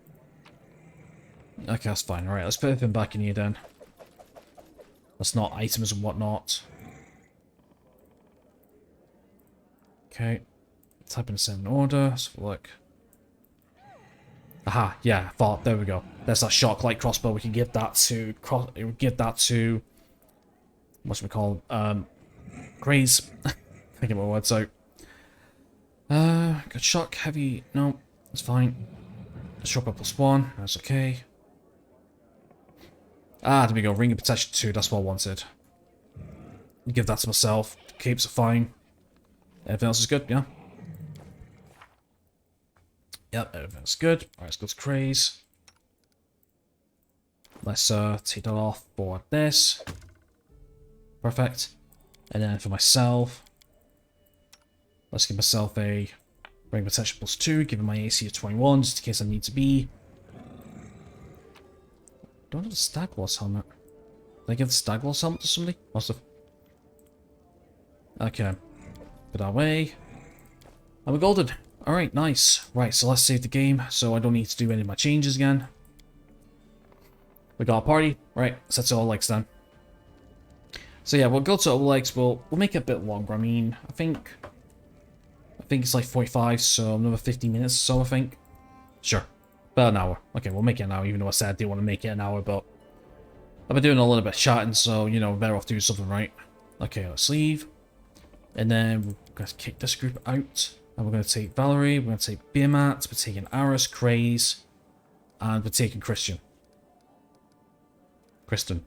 Okay, that's fine. Alright, let's put everything back in here then. That's not items and whatnot. Okay. Type in 7 order. Let's have a look. Aha, yeah, thought. There we go. There's that shock light crossbow. We can give that to it would give that to what should we call Graze. Can't get my words out. Good shock, heavy. No, that's fine. Shock up +1. That's okay. Ah, there we go. Ring of Protection 2. That's what I wanted. Give that to myself. Capes are fine. Everything else is good, yeah? Yep, everything's good. Alright, let's go to Craze. Let's take that off for this. Perfect. And then for myself, let's give myself a Ring of Protection +2, give him my AC of 21, just in case I need to be. Don't have a Stagloss helmet. Did I give the Stagloss helmet to somebody? Must have. Okay. Put that away. And we're golden. Alright, nice. Right, so let's save the game so I don't need to do any of my changes again. We got a party. Right, set to all legs then. So yeah, we'll go to all legs. We'll make it a bit longer. I mean, I think it's like 45, so another 50 minutes or so, I think. Sure. About an hour. Okay, we'll make it an hour, even though I said I didn't want to make it an hour, but I've been doing a little bit of chatting, so, you know, better off doing something right. Okay, let's leave. And then we're going to kick this group out. And we're going to take Valerie, we're going to take Beermat, we're taking Aris, Craze, and we're taking Christian. Kristen.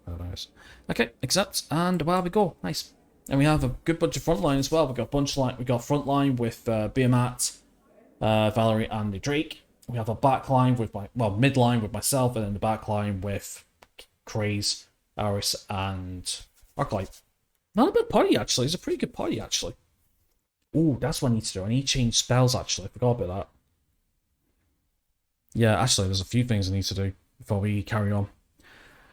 Oh, nice. Okay, accept, and away we go. Nice. And we have a good bunch of frontline as well. We got frontline with Beermat, Valerie, and the Drake. We have a backline with midline with myself, and then the backline with Craze, Aris, and Arclight. Not a bad party actually. It's a pretty good party actually. Ooh, that's what I need to do. I need to change spells, actually. I forgot about that. Yeah, actually, there's a few things I need to do before we carry on.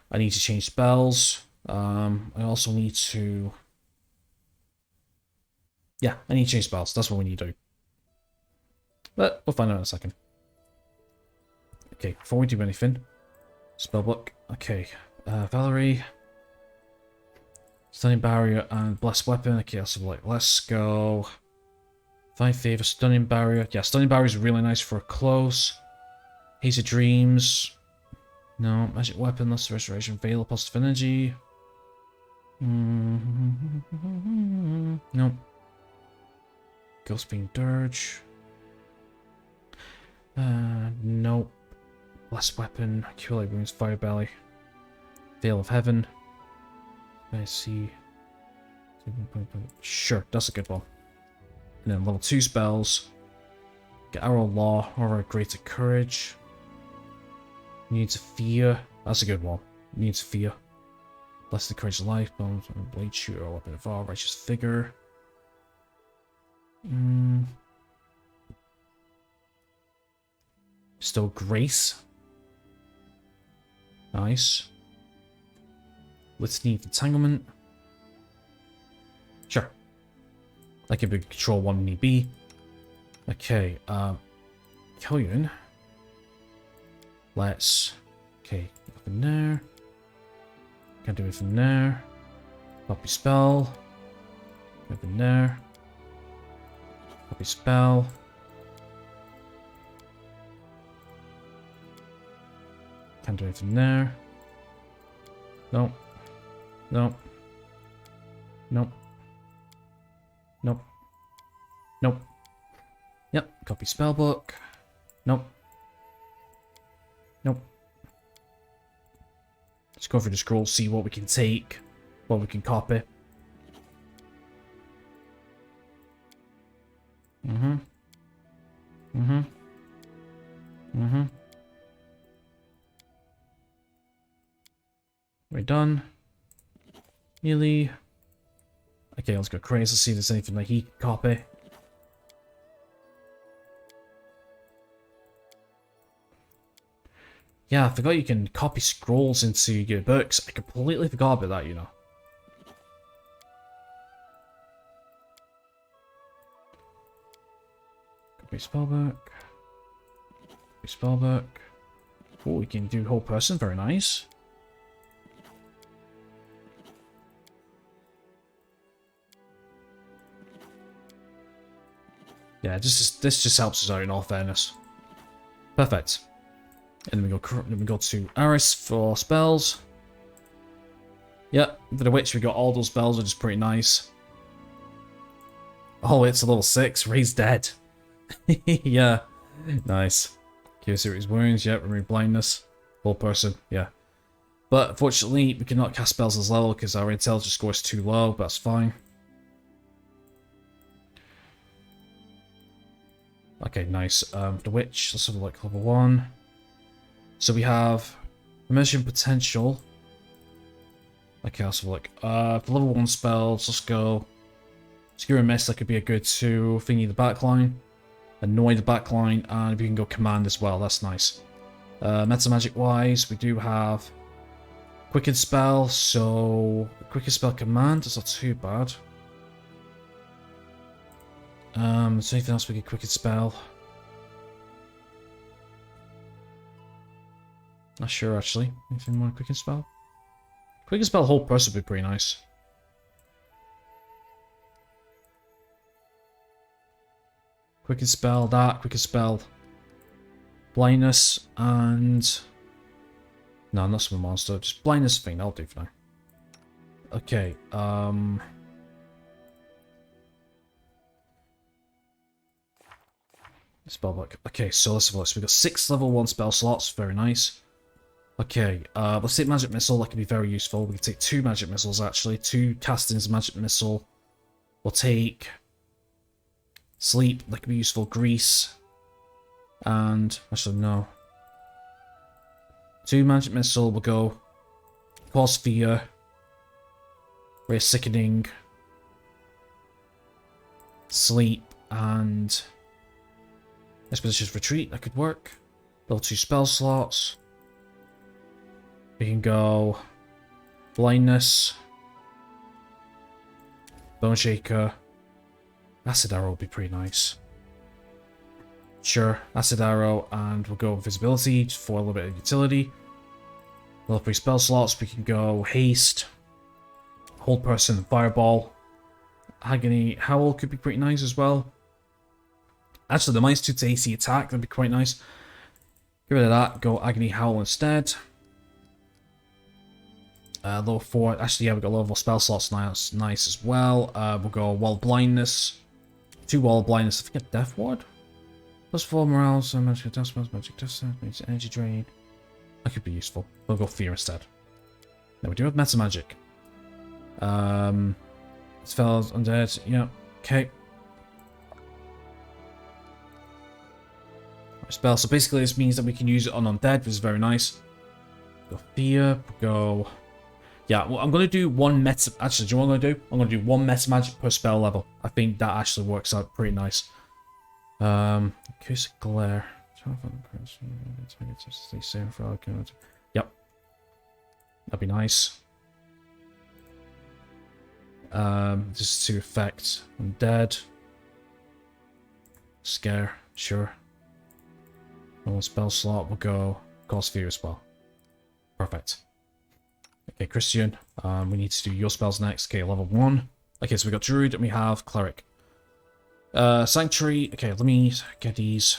I need to change spells. I also need to... Yeah, I need to change spells. That's what we need to do. But we'll find out in a second. Okay, before we do anything... Spellbook. Okay, Valerie... Stunning Barrier and Blessed Weapon. Okay, so like, let's go... 5 favor, Stunning Barrier. Yeah, Stunning Barrier is really nice for a close. Haze of Dreams. No, Magic Weapon, Less Restoration, Veil, Positive Energy. No. Ghostbeam Dirge. Nope. Blessed Weapon, Cure Light Wounds, Fire Belly. Veil of Heaven. I see. Sure, that's a good one. And then level 2 spells. Get Arrow Law, or Greater Courage. Needs Fear. That's a good one. Needs Fear. Bless the Courage of Life, Bones, Blade Shooter, Weapon of All, Righteous Figure. Still Grace. Nice. Litany of Entanglement. Sure. That could be control 1 need be. Okay, Killian. Let's... Okay, nothing there. Can't do anything there. Copy spell. Nothing there. Copy spell. Can't do anything there. Nope. Nope. Nope. Nope. Nope. Yep, copy spellbook. Nope. Nope. Let's go through the scroll, see what we can take, what we can copy. We're done. Nearly. Okay, let's go crazy, let's see if there's anything that he can copy. Yeah, I forgot you can copy scrolls into your books. I completely forgot about that, you know. Copy spellbook. Copy spellbook. Oh, we can do whole person, very nice. Yeah, this just helps us out in all fairness. Perfect. And then we go to Aris for spells. Yep, for the witch we got all those spells, which is pretty nice. Oh, it's a level 6. Raise dead. Yeah, nice. Cure Serious Wounds. Yep, remove blindness. Full person. Yeah. But unfortunately, we cannot cast spells as level because our intelligence score is too low. But that's fine. Okay, nice. The witch. Let's have a look. Level 1. So we have Immersion Potential. Okay, let's have a look. For level 1 spells, let's go. Obscure Mist, that could be a good 2. Thingy the backline. Annoy the backline, and we can go Command as well, that's nice. Meta Magic wise, we do have Quicken Spell, so Quicken Spell Command is not too bad. Is there anything else we can Quicken Spell? Not sure actually. Anything more Quicken Spell? Quicken Spell whole person would be pretty nice. Quicken Spell that, Quicken Spell Blindness and... No, not Summon Monster, just Blindness thing, that'll do for now. Okay, Spellbook. Okay, so let's have a look. So we got 6 level 1 spell slots, very nice. Okay, let's take Magic Missile, that could be very useful. We can take 2 Magic Missiles actually, 2 castings of Magic Missile. We'll take Sleep, that could be useful, Grease. And, actually no. 2 Magic Missile, we'll go Cause Fear. Ray of Sickening. sleep, and expeditious retreat. That could work. Level 2 spell slots. We can go blindness, bone shaker, acid arrow would be pretty nice. Sure, acid arrow, and we'll go visibility for a little bit of utility. Level 3 spell slots. We can go haste, hold person, fireball. Agony howl could be pretty nice as well. Actually, the -2 to AC attack, that'd be quite nice. Get rid of that, go agony howl instead. Level 4, actually, yeah, we've got level 4 spell slots, nice as well. We'll go wall blindness, 2 wall blindness. I think a death ward. +4 morale, so magic death spells, magic death spells, energy drain. That could be useful. We'll go fear instead. Now we do have meta magic. Spells, undead, yeah, okay. Spell, so basically this means that we can use it on undead, which is very nice. Go fear, go... Yeah, well, I'm going to do one meta... Actually, do you know what I'm going to do? I'm going to do 1 meta magic per spell level. I think that actually works out pretty nice. Acoustic glare. Yep. That'd be nice. Just to affect undead. Scare, sure. One spell slot will go cause fear as well. Perfect. Okay, Christian. We need to do your spells next. Okay, level 1. Okay, so we got Druid and we have Cleric. Sanctuary. Okay, let me get these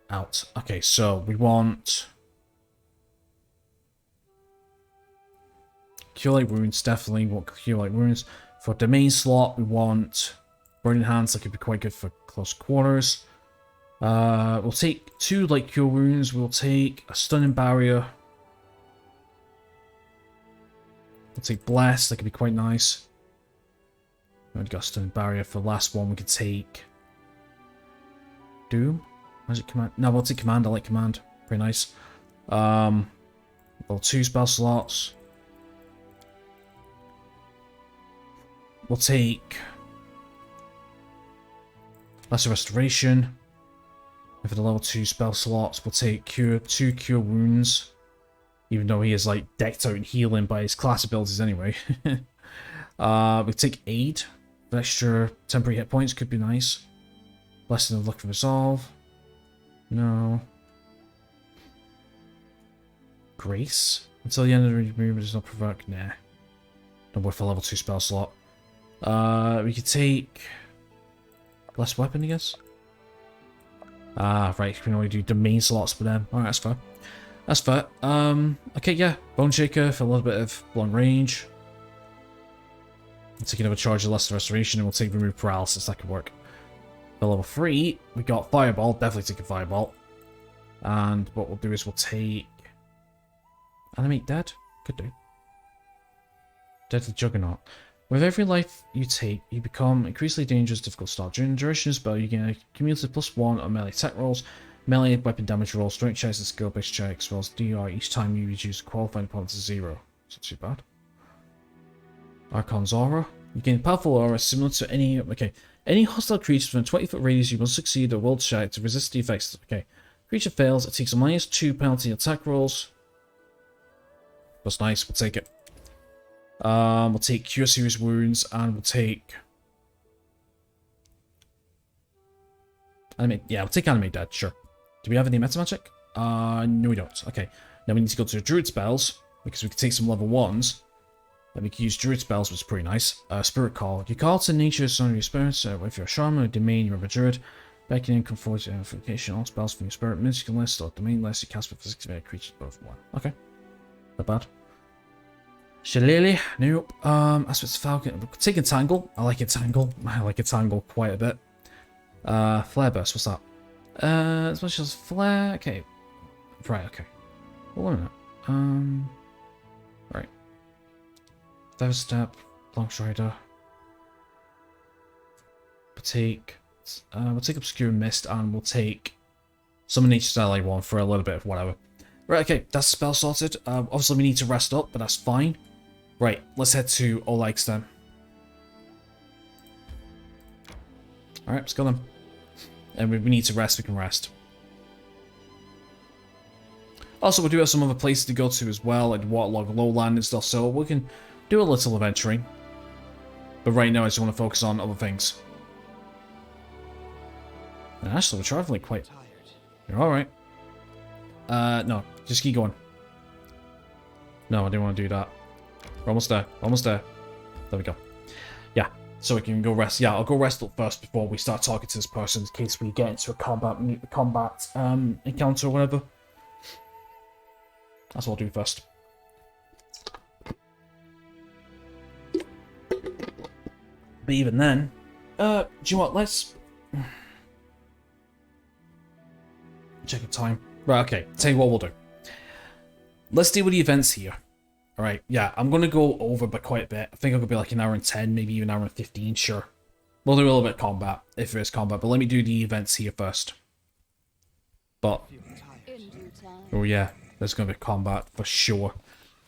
out. Okay, so we want Cure Light Wounds, definitely want Cure Light Wounds. For Domain slot, we want Burning Hands, that could be quite good for close quarters. We'll take 2 Light Cure Wounds, we'll take a Stunning Barrier. We'll take Bless, that could be quite nice. We've got a Stunning Barrier. For the last one, we could take Doom? Magic Command? No, we'll take Command, I like Command. Pretty nice. Level 2 spell slots. We'll take Lesser Restoration. And for the level 2 spell slots, we'll take 2 Cure Wounds. Even though he is like decked out in healing by his class abilities anyway. We'll take Aid. Extra temporary hit points could be nice. Blessing of Luck and Resolve. No. Grace. Until the end of the movement does not provoke. Nah. Not worth a level 2 spell slot. We could take less weapon, I guess. Ah, right. We can only do domain slots for them. Alright, that's fair. That's fair. Okay, yeah. Bone Shaker for a little bit of long range. We'll take another charge of Lesser Restoration and we'll take Remove Paralysis. That could work. For level 3, we got Fireball. Definitely take a Fireball. And what we'll do is we'll take Animate Dead. Could do. Deadly Juggernaut. With every life you take, you become increasingly dangerous, difficult start. During the duration of the spell, you gain a cumulative +1 on melee attack rolls, melee weapon damage rolls, strength checks, and skill-based checks, as well as DR each time you reduce a qualifying opponent to 0. It's not too bad. Archon's Aura. You gain a powerful aura similar to any hostile creature within a 20-foot radius. You must succeed or will check to resist the effects. Okay. Creature fails, it takes a -2 penalty attack rolls. That's nice, we'll take it. We'll take Cure Serious Wounds, and we'll take... we'll take Animate Dead, sure. Do we have any meta magic? No we don't. Okay. Now we need to go to the Druid spells, because we can take some level 1s. And we can use Druid spells, which is pretty nice. Spirit Call. You call to nature son of your spirits, if you're a shaman or domain, you're a druid. Beckoning, comfort, amplification, all spells from your spirit, mystical list, or domain list, you cast with physics of creatures above 1. Okay. Not bad. Shillelagh? Nope. Aspects of Falcon. We'll take Entangle. I like Entangle. I like Entangle quite a bit. Flare Burst, what's that? As much as Flare. Okay. Right, okay. Well, wait a minute. Right. Death Step, Longstrider. We'll take Obscure Mist, and we'll take Summon Nature's Ally 1 for a little bit of whatever. Right, okay, that's the spell sorted. Obviously we need to rest up, but that's fine. Right, let's head to Oleg's then. Alright, let's go then. And we need to rest, we can rest. Also, we do have some other places to go to as well, like Waterlog Lowland and stuff, so we can do a little adventuring. But right now I just want to focus on other things. And actually, we're traveling quite... You're alright. No, just keep going. No, I didn't want to do that. We're almost there, almost there. There we go. Yeah, so we can go rest. Yeah, I'll go rest up first before we start talking to this person in case we get into a combat encounter or whatever. That's what I'll do first. But even then, do you know what, let's... Check the time. Right, okay, tell you what we'll do. Let's deal with the events here. Alright, yeah, I'm going to go over by quite a bit. I think it'll be like an hour and 10, maybe even an hour and 15, sure. We'll do a little bit of combat, if there is combat, but let me do the events here first. But... Oh yeah, there's going to be combat for sure.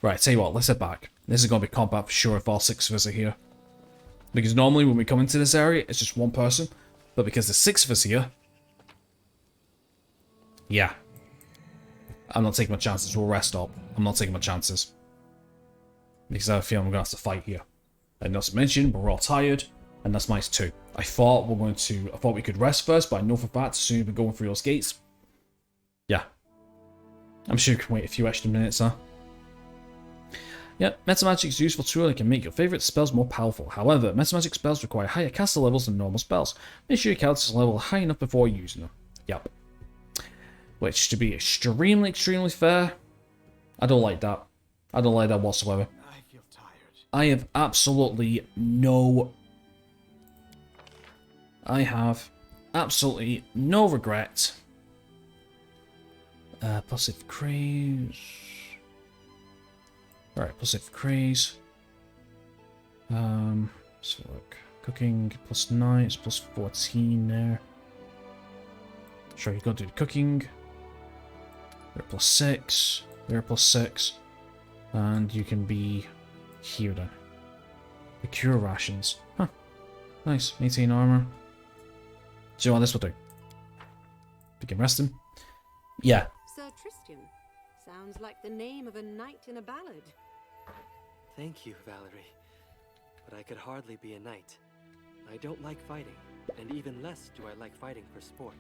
Right, tell you what, let's head back. This is going to be combat for sure if all 6 of us are here. Because normally when we come into this area, it's just one person. But because there's 6 of us here... Yeah. I'm not taking my chances, we'll rest up. I'm not taking my chances. Because I feel I'm going to have to fight here. And not to mention, we're all tired, and that's nice too. I thought we could rest first, but I know for a fact, as soon as we're going through those gates... Yeah. I'm sure we can wait a few extra minutes, huh? Yeah, Metamagic is a useful tool and can make your favourite spells more powerful. However, Metamagic spells require higher caster levels than normal spells. Make sure your character's level high enough before using them. Yep. Which, to be extremely, extremely fair, I don't like that. I don't like that whatsoever. I feel tired. I have absolutely no... I have absolutely no regret. Passive craze. Alright, passive craze. Let's look. Cooking plus 9, it's plus 14 there. Sure, you gotta do the cooking. They're plus 6. They're plus 6. And you can be here then. The cure rations. Huh. Nice. 18 armor. Do you know what this will do? Begin resting. Yeah. Sir Tristram. Sounds like the name of a knight in a ballad. Thank you, Valerie. But I could hardly be a knight. I don't like fighting, and even less do I like fighting for sport.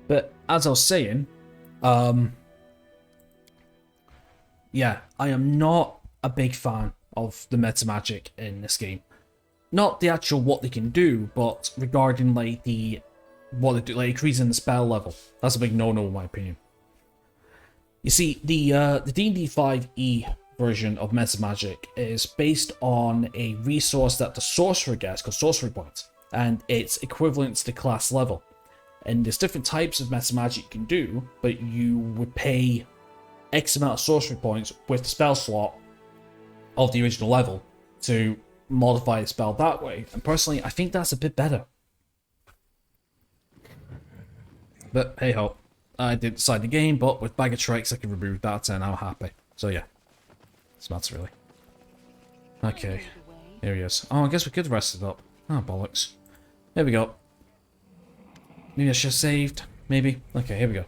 But as I was saying, yeah, I am not a big fan of the metamagic in this game. Not the actual what they can do, but regarding like what they do, like increasing the spell level. That's a big no-no in my opinion. You see, the D&D 5e version of metamagic is based on a resource that the sorcerer gets called sorcery points, and it's equivalent to the class level. And there's different types of metamagic you can do, but you would pay X amount of sorcery points with the spell slot of the original level to modify the spell that way. And personally, I think that's a bit better. But hey ho, I did decide the game, but with Bag of Tricks I can remove that and I'm happy. So yeah, it's nuts really. Okay, here he is. Oh, I guess we could rest it up. Oh, bollocks. There we go. Maybe I should have saved. Maybe. Okay, here we go.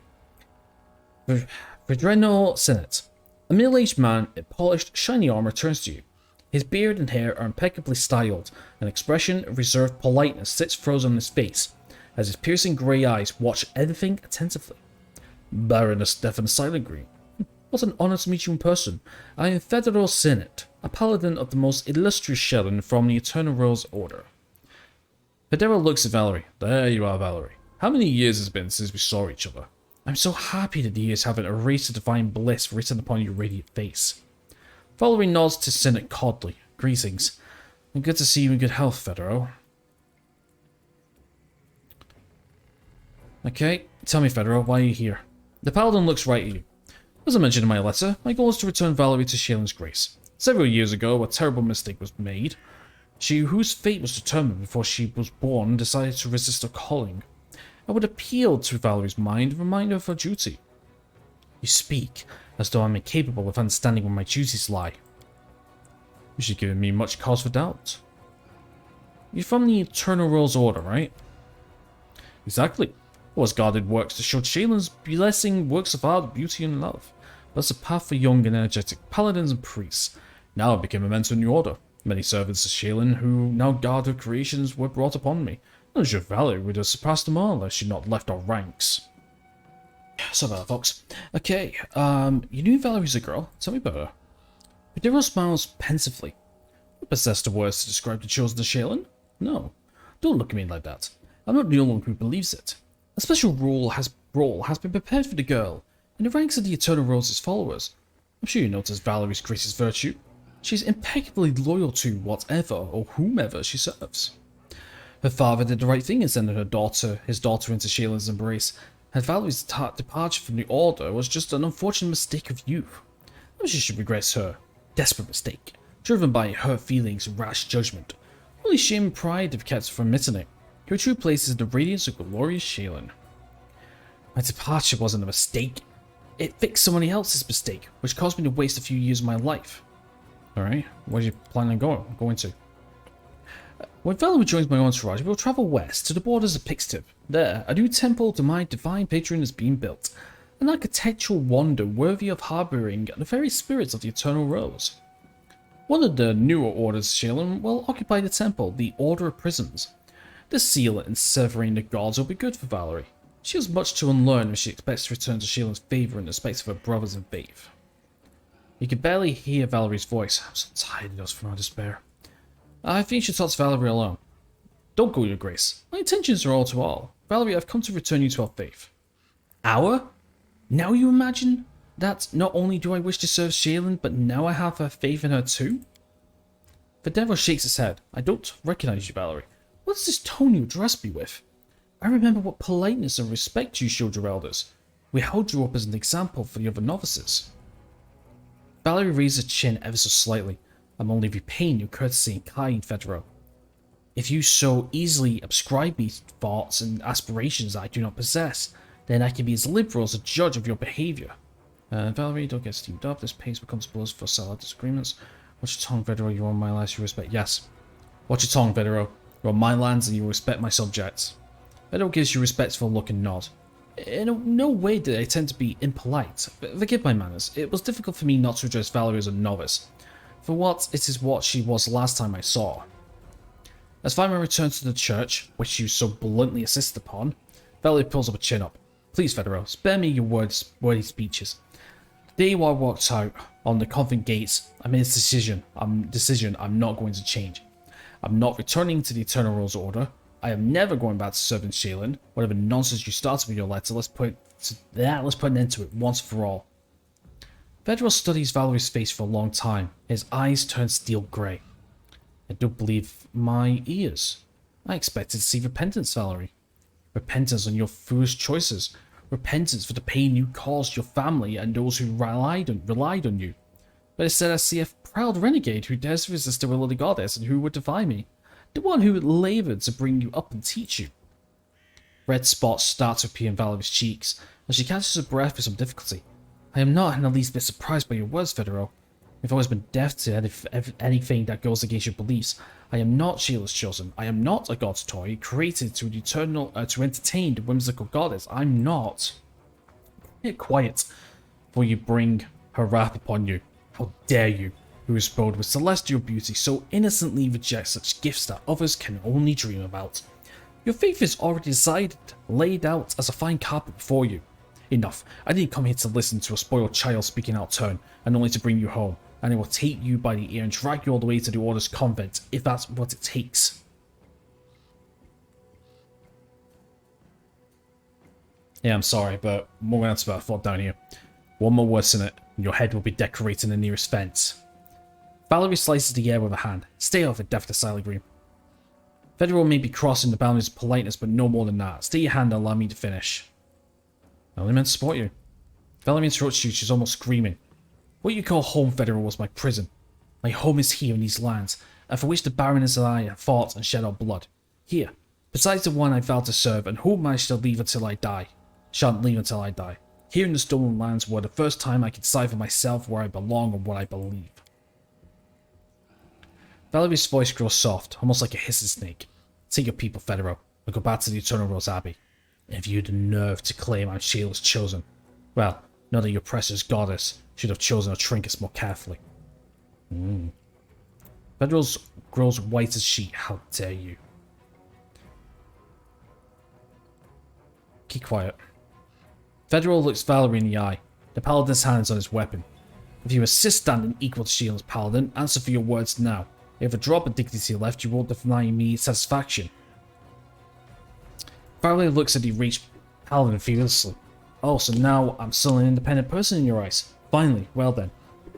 Vedreno Sinnet. A middle-aged man in polished, shiny armor turns to you. His beard and hair are impeccably styled. An expression of reserved politeness sits frozen on his face, as his piercing grey eyes watch everything attentively. Baroness Stefan Silentgreen. What an honour to meet you in person. I am Federal Sinnet, a paladin of the most illustrious Shellan from the Eternal Rose Order. Federa looks at Valerie. There you are, Valerie. How many years has it been since we saw each other? I'm so happy that the years haven't erased the divine bliss written upon your radiant face. Valerie nods to Sinnet coldly. Greetings. And good to see you in good health, Federo. Okay, tell me, Federo, why are you here? The paladin looks right at you. As I mentioned in my letter, my goal is to return Valerie to Shellan's grace. Several years ago, a terrible mistake was made. She, whose fate was determined before she was born, decided to resist her calling. I would appeal to Valerie's mind and remind her of her duty. You speak as though I'm incapable of understanding where my duties lie. She's giving me much cause for doubt. You're from the Eternal Rose Order, right? Exactly. Was guarded works to show Shaylin's blessing works of art, beauty, and love. That's a path for young and energetic paladins and priests. Now it became a mentor in the order. Many servants of Shaylin who now guard her creations were brought upon me. I'm sure Valerie would have surpassed them all if she'd not left our ranks. Sorry about that, folks. Okay, you knew Valerie's a girl. Tell me about her. Padero smiles pensively. You possess the words to describe the chosen of Shaylin? No. Don't look at me like that. I'm not the only one who believes it. A special role has been prepared for the girl, in the ranks of the Eternal Rose's followers. I'm sure you noticed Valerie's greatest virtue. She's impeccably loyal to whatever or whomever she serves. Her father did the right thing in sending his daughter into Shaylin's embrace, and Valerie's departure from the Order was just an unfortunate mistake of youth. I'm sure she regrets her desperate mistake, driven by hurt feelings and rash judgment. Only shame and pride have kept her from admitting it. Her true place is the radiance of glorious Shaylin. My departure wasn't a mistake. It fixed somebody else's mistake, which caused me to waste a few years of my life. Alright, where do you plan on going to? When Valerie joins my entourage, we'll travel west to the borders of Pixtip. There, a new temple to my divine patron is being built. An architectural wonder worthy of harbouring the very spirits of the Eternal Rose. One of the newer orders of Shaylin will occupy the temple, the Order of Prisms. The seal and severing the gods will be good for Valerie. She has much to unlearn if she expects to return to Shaylin's favour in the respect of her brothers in faith. You can barely hear Valerie's voice. I'm so tired of us from our despair. I think you should talk to Valerie alone. Don't go, Your Grace. My intentions are all to all. Valerie, I've come to return you to our faith. Our? Now you imagine that not only do I wish to serve Shaylin, but now I have her faith in her too? Federo shakes his head. I don't recognize you, Valerie. What's this tone you address me with? I remember what politeness and respect you showed your elders. We held you up as an example for the other novices. Valerie raised her chin ever so slightly. I'm only repaying your courtesy and kind, Federo. If you so easily ascribe me thoughts and aspirations I do not possess, then I can be as liberal as a judge of your behaviour. Valerie, don't get steamed up. This pace becomes blows for solid disagreements. Watch your tongue, Federo. You're on my lands, you respect. Yes. Watch your tongue, Federo. You're on my lands and you respect my subjects. Federo gives you a respectful look and nod. In no way did I tend to be impolite. Forgive my manners. It was difficult for me not to address Valerie as a novice. For what it is what she was last time I saw. As Vima returns to the church, which you so bluntly insist upon, Valerie pulls up a chin up. Please, Federo, spare me your wordy speeches. The day I walked out on the convent gates, I made a decision I'm not going to change. I'm not returning to the Eternal Rose Order. I am never going back to serving Shaylin. Whatever nonsense you started with your letter, let's put an end to it once for all. Federo studies Valerie's face for a long time. His eyes turn steel grey. I don't believe my ears. I expected to see repentance, Valerie. Repentance on your foolish choices. Repentance for the pain you caused your family and those who relied on you. But instead I see a proud renegade who dares to resist the will of the goddess and who would defy me. The one who laboured to bring you up and teach you. Red spots start to appear in Valerie's cheeks, and she catches her breath with some difficulty. I am not in the least bit surprised by your words, Federo. You've always been deaf to anything that goes against your beliefs. I am not Shayla's chosen. I am not a god's toy created to entertain the whimsical goddess. I'm not. Get quiet, for you bring her wrath upon you. How dare you, who is spoiled with celestial beauty, so innocently reject such gifts that others can only dream about. Your faith is already decided, laid out as a fine carpet before you. Enough. I didn't come here to listen to a spoiled child speaking out of turn, and only to bring you home. And I will take you by the ear and drag you all the way to the Order's convent, if that's what it takes. Yeah, I'm sorry, but more than about fought down here. One more worse in it, and your head will be decorated in the nearest fence. Valerie slices the air with a hand. Stay off it, Daphne Green. Federo may be crossing the boundaries of politeness, but no more than that. Stay your hand and allow me to finish. I only meant to support you. Valerie interrupts you, she's almost screaming. What you call home, Federo, was my prison. My home is here in these lands, and for which the Baroness and I have fought and shed our blood. Here, besides the one I vowed to serve, and whom I shall leave until I die. Shan't leave until I die. Here in the stolen lands were the first time I could decide for myself where I belong and what I believe. Valerie's voice grows soft, almost like a hissing snake. Take your people, Federo, and go back to the Eternal Rose Abbey. And if you had the nerve to claim I'm Shayla's chosen, well, know that your precious goddess should have chosen her trinkets more carefully. Federo's grows white as sheet. How dare you? Keep quiet. Federo looks Valerie in the eye. The paladin's hands on his weapon. If you insist standing equal to Shayla's paladin, answer for your words now. If a drop of dignity left, you won't deny me satisfaction. Valerie looks at the reached paladin fearlessly. Oh, so now I'm still an independent person in your eyes. Finally, well then.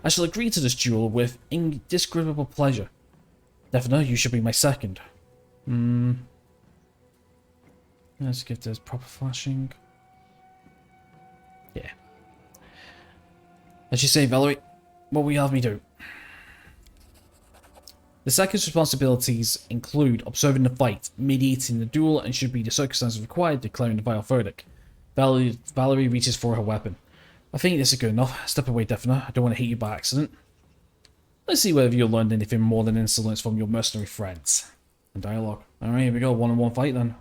I shall agree to this duel with indescribable pleasure. Defina, you should be my second. Let's get this proper flashing. Yeah. As you say, Valerie, what will you have me do? The second's responsibilities include observing the fight, mediating the duel, and should be the circumstances required, declaring the final verdict. Valerie reaches for her weapon. I think this is good enough. Step away, Defina. I don't want to hit you by accident. Let's see whether you learned anything more than insolence from your mercenary friends. And dialogue. Alright, here we go. One-on-one fight then.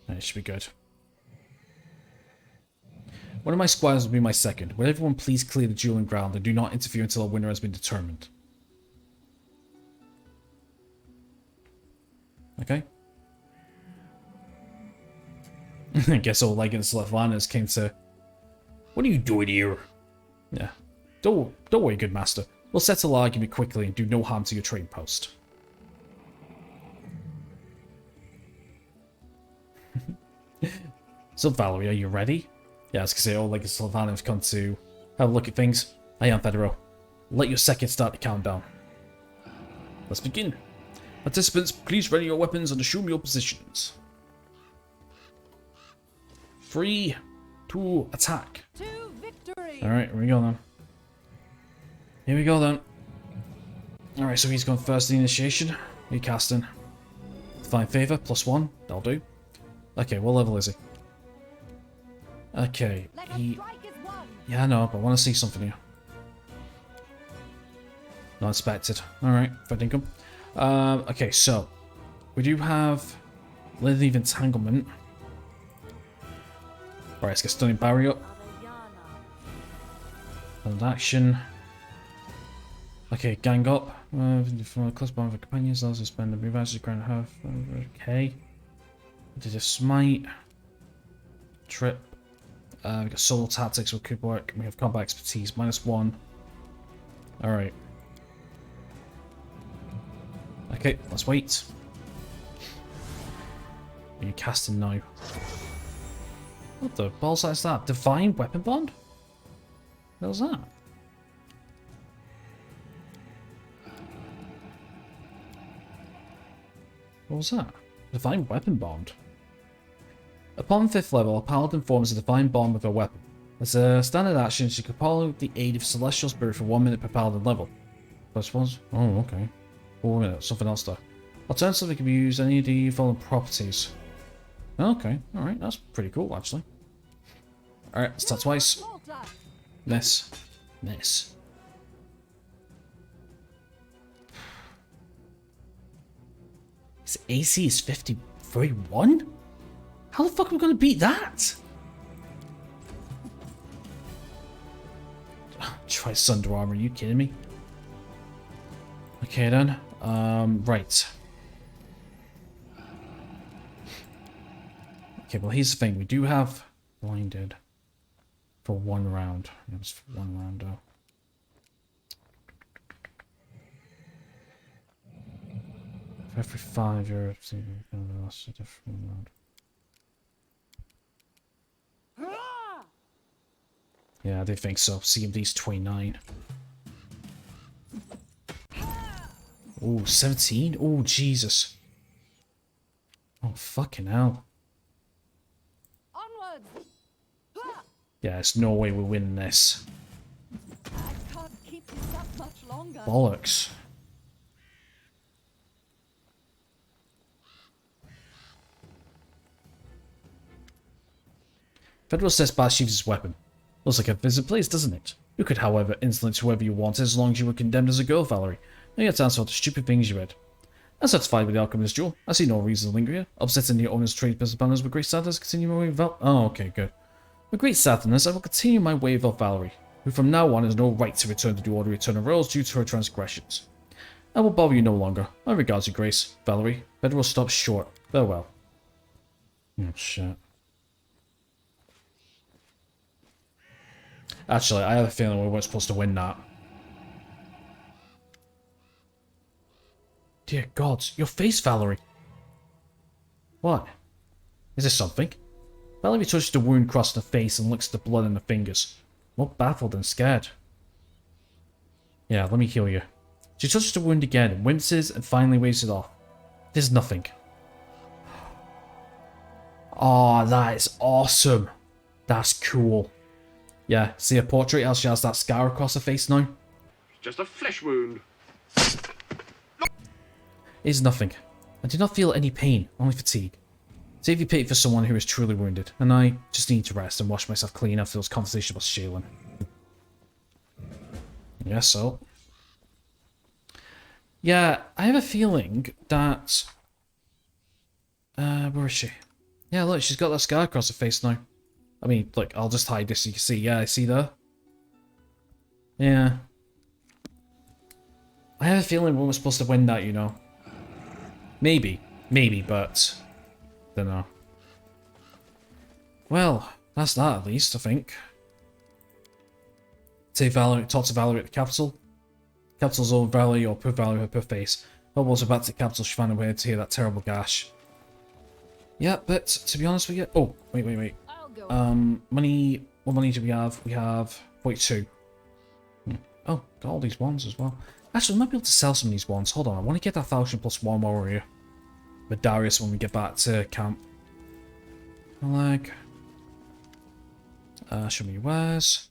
It should be good. One of my squires will be my second. Will everyone please clear the dueling ground and do not interfere until a winner has been determined. Okay. I guess all Leggings Slavana's came to... What are you doing here? Yeah. Don't worry, good master. We'll settle the argument quickly and do no harm to your trading post. So, Valerie, are you ready? Yeah, I was going to say, all Leggings Slavana have come to have a look at things. I am Federo. Let your second start the countdown. Let's begin. Participants, please ready your weapons and assume your positions. 3, 2, attack. To victory. Alright, here we go then. Here we go then. Alright, so he's gone first in the initiation. He casting. Divine Favor, +1. That'll do. Okay, what level is he? Okay, he... Yeah, I know, but I want to see something here. Not expected. Alright, fair dinkum. Okay, so... We do have... Leave Entanglement. Alright, let's get Stunning Barrier up. And action. Okay, gang up. From a close bond of companions, those who spend the revenge to ground half. Okay. Did a smite. Trip. We got solo tactics with could work. We have combat expertise, -1. Alright. Okay, let's wait. Are you casting now? What the balls is that? Divine Weapon Bond? What was that? What was that? Divine Weapon Bond. Upon 5th level, a paladin forms a divine bond with a weapon. As a standard action, she can call out the aid of celestial spirit for 1 minute per paladin level. Plus ones? Oh, okay. 1 minute, something else there. Alternatively, can be used any of the following properties. Okay, alright, that's pretty cool actually. Alright, let's start twice. Miss. Miss. His AC is 51? How the fuck are we gonna beat that? Try Sunder Armor, are you kidding me? Okay then. Right. Okay, well here's the thing. We do have blinded for 1 round. It was for 1 round though. For every 5 you're that's a different round. Yeah, I do think so. CMD's 29. Oh, 17? Oh, Jesus. Oh, fucking hell. Onwards. Yeah, there's no way we're winning this. I can't keep this up much longer. Bollocks. Federal says Bath sheathes his weapon. Looks like a visit place, doesn't it? You could, however, insolence whoever you wanted as long as you were condemned as a girl, Valerie. Now you have to answer all the stupid things you read. I'm satisfied with the outcome of this duel. I see no reason to linger here. Upsetting the owner's trade business partners with great sadness, continue my way of Oh, okay, good. With great sadness, I will continue my way of Valerie, who from now on has no right to return to the Order of Eternal Royals due to her transgressions. I will bother you no longer. My regards, Your Grace. Valerie, better will stop short. Farewell. Oh, shit. Actually, I have a feeling we weren't supposed to win that. Dear gods, your face, Valerie. What? Is there something? Valerie touches the wound across the face and licks the blood in the fingers, more baffled and scared. Yeah, let me heal you. She touches the wound again, winces, and finally waves it off. There's nothing. Oh, that is awesome. That's cool. Yeah, see her portrait, how she has that scar across her face now? Just a flesh wound. It's nothing. I do not feel any pain, only fatigue. Save your pity for someone who is truly wounded, and I just need to rest and wash myself clean after those conversations about Shaylin. Yeah, so. Yeah, I have a feeling that... where is she? Yeah, look, she's got that scar across her face now. I mean, look, I'll just hide this so you can see. Yeah, I see there. Yeah. I have a feeling we were supposed to win that, you know. Maybe, but don't know. Well, that's that at least, I think. Say Valerie, talk to Valerie at the capital. Capital's old Valerie, or put Valerie up her face. Almost about to the capital, she found a way to hear that terrible gash. Yeah, but to be honest with you, oh wait. I'll go. Money. What money do we have? We have 42. Oh, got all these wands as well. Actually, we might be able to sell some of these wands. Hold on, I want to get that Falchion +1 while we're here. With Darius when we get back to camp. Like, show me where's.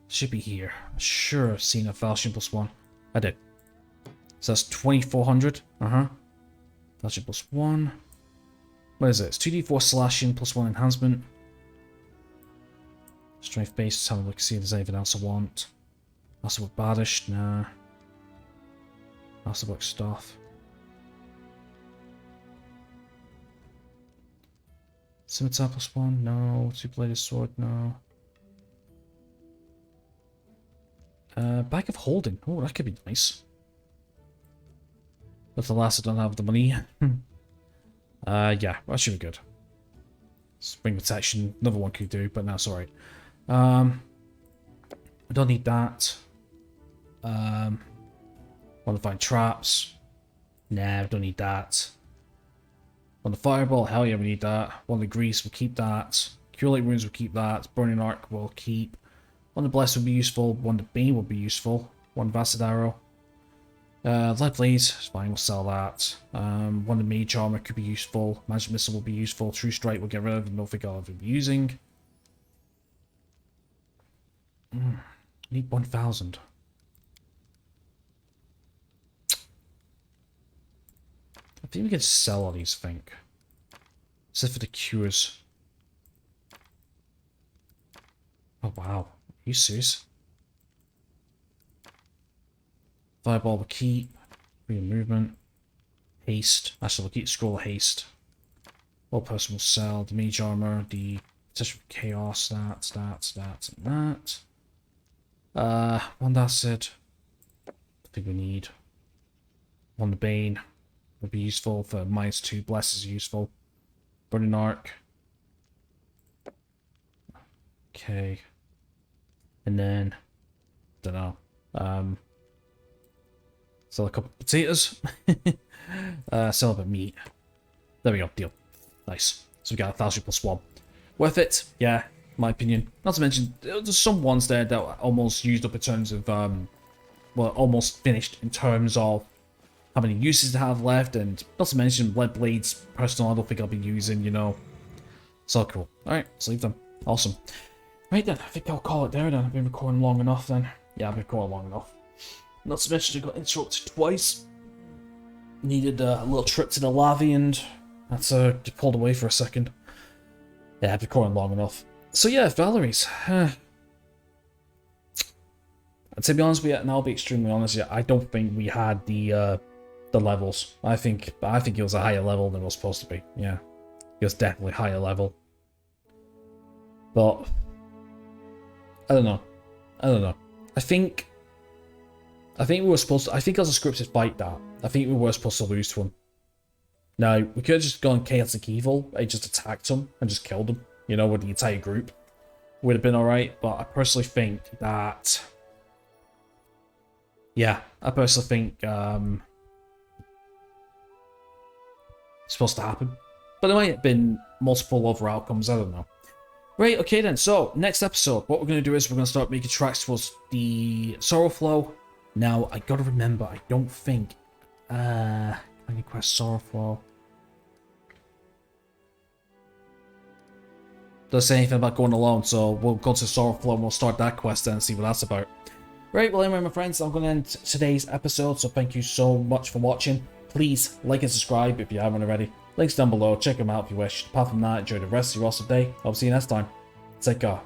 Should be here. I sure have seen a Falchion +1. I did. So that's 2400. Falchion +1. What is it? It's 2d4 slashing +1 enhancement. Strength base. Let's have a look, see if there's anything else I want. Masterwork Badish, nah. Masterwork stuff. Scimitar +1, no. Two-bladed sword, no. Bag of Holding. Oh, that could be nice. But alas, I don't have the money. Yeah, that should be good. Spring Protection, another one could do, but that's alright. I don't need that. Want to find traps. Nah, I don't need that. Want the Fireball, hell yeah, we need that. Want the Grease, we'll keep that. Cure Light Wounds, we'll keep that. Burning Arc, we'll keep. One the Bless would be useful. One the Bane would be useful. One Vasted Arrow. Lead Blaze, it's fine, we'll sell that. One the Mage Armor could be useful. Magic Missile will be useful. True Strike we'll get rid of and don't think I'll ever be using. Need 1000. I think we can sell all these, I think. Except for the cures. Oh wow. Are you serious? Fireball will keep. Free movement. Haste. Actually, we'll keep Scroll of Haste. All person will sell. The Mage Armor. The Potential for Chaos. That, and that. One Acid. I think we need. One the Bane. Would be useful for -2. Bless is useful. Burning Arc. Okay. And then, don't know. Sell a couple of potatoes. Sell a bit of meat. There we go. Deal. Nice. So we got 1000 +1. Worth it. Yeah, my opinion. Not to mention, there's some ones there that were almost used up in terms of, well, almost finished in terms of how many uses to have left, and not to mention Lead Blades, personal, I don't think I'll be using, you know. So cool. Alright, let's leave them. Awesome. Right then, I think I'll call it there then. I've been recording long enough then. Yeah, I've been recording long enough. Not to mention I got interrupted twice. Needed a little trip to the lavvy and that's just pulled away for a second. Yeah, I've been recording long enough. So yeah, Valerie's. And to be honest with you, and I'll be extremely honest here, I don't think we had the levels. I think it was a higher level than it was supposed to be. Yeah, it was definitely higher level. But I don't know. I think we were supposed to. I think it was a scripted fight that. I think we were supposed to lose to him. Now, we could have just gone chaotic evil. I just attacked him and just killed him. You know, with the entire group. Would have been alright, but I personally think that. Yeah, I personally think it's supposed to happen. But there might have been multiple other outcomes, I don't know. Right, okay then, so next episode, what we're going to do is we're going to start making tracks towards the Sorrow Flow. Now, I got to remember, I don't think... I can quest Sorrow Flow. Doesn't say anything about going alone, so we'll go to Sorrow Flow and we'll start that quest then and see what that's about. Right, well anyway my friends, I'm going to end today's episode, so thank you so much for watching. Please like and subscribe if you haven't already. Links down below, check them out if you wish. Apart from that, enjoy the rest of your awesome day. I'll see you next time. Take care.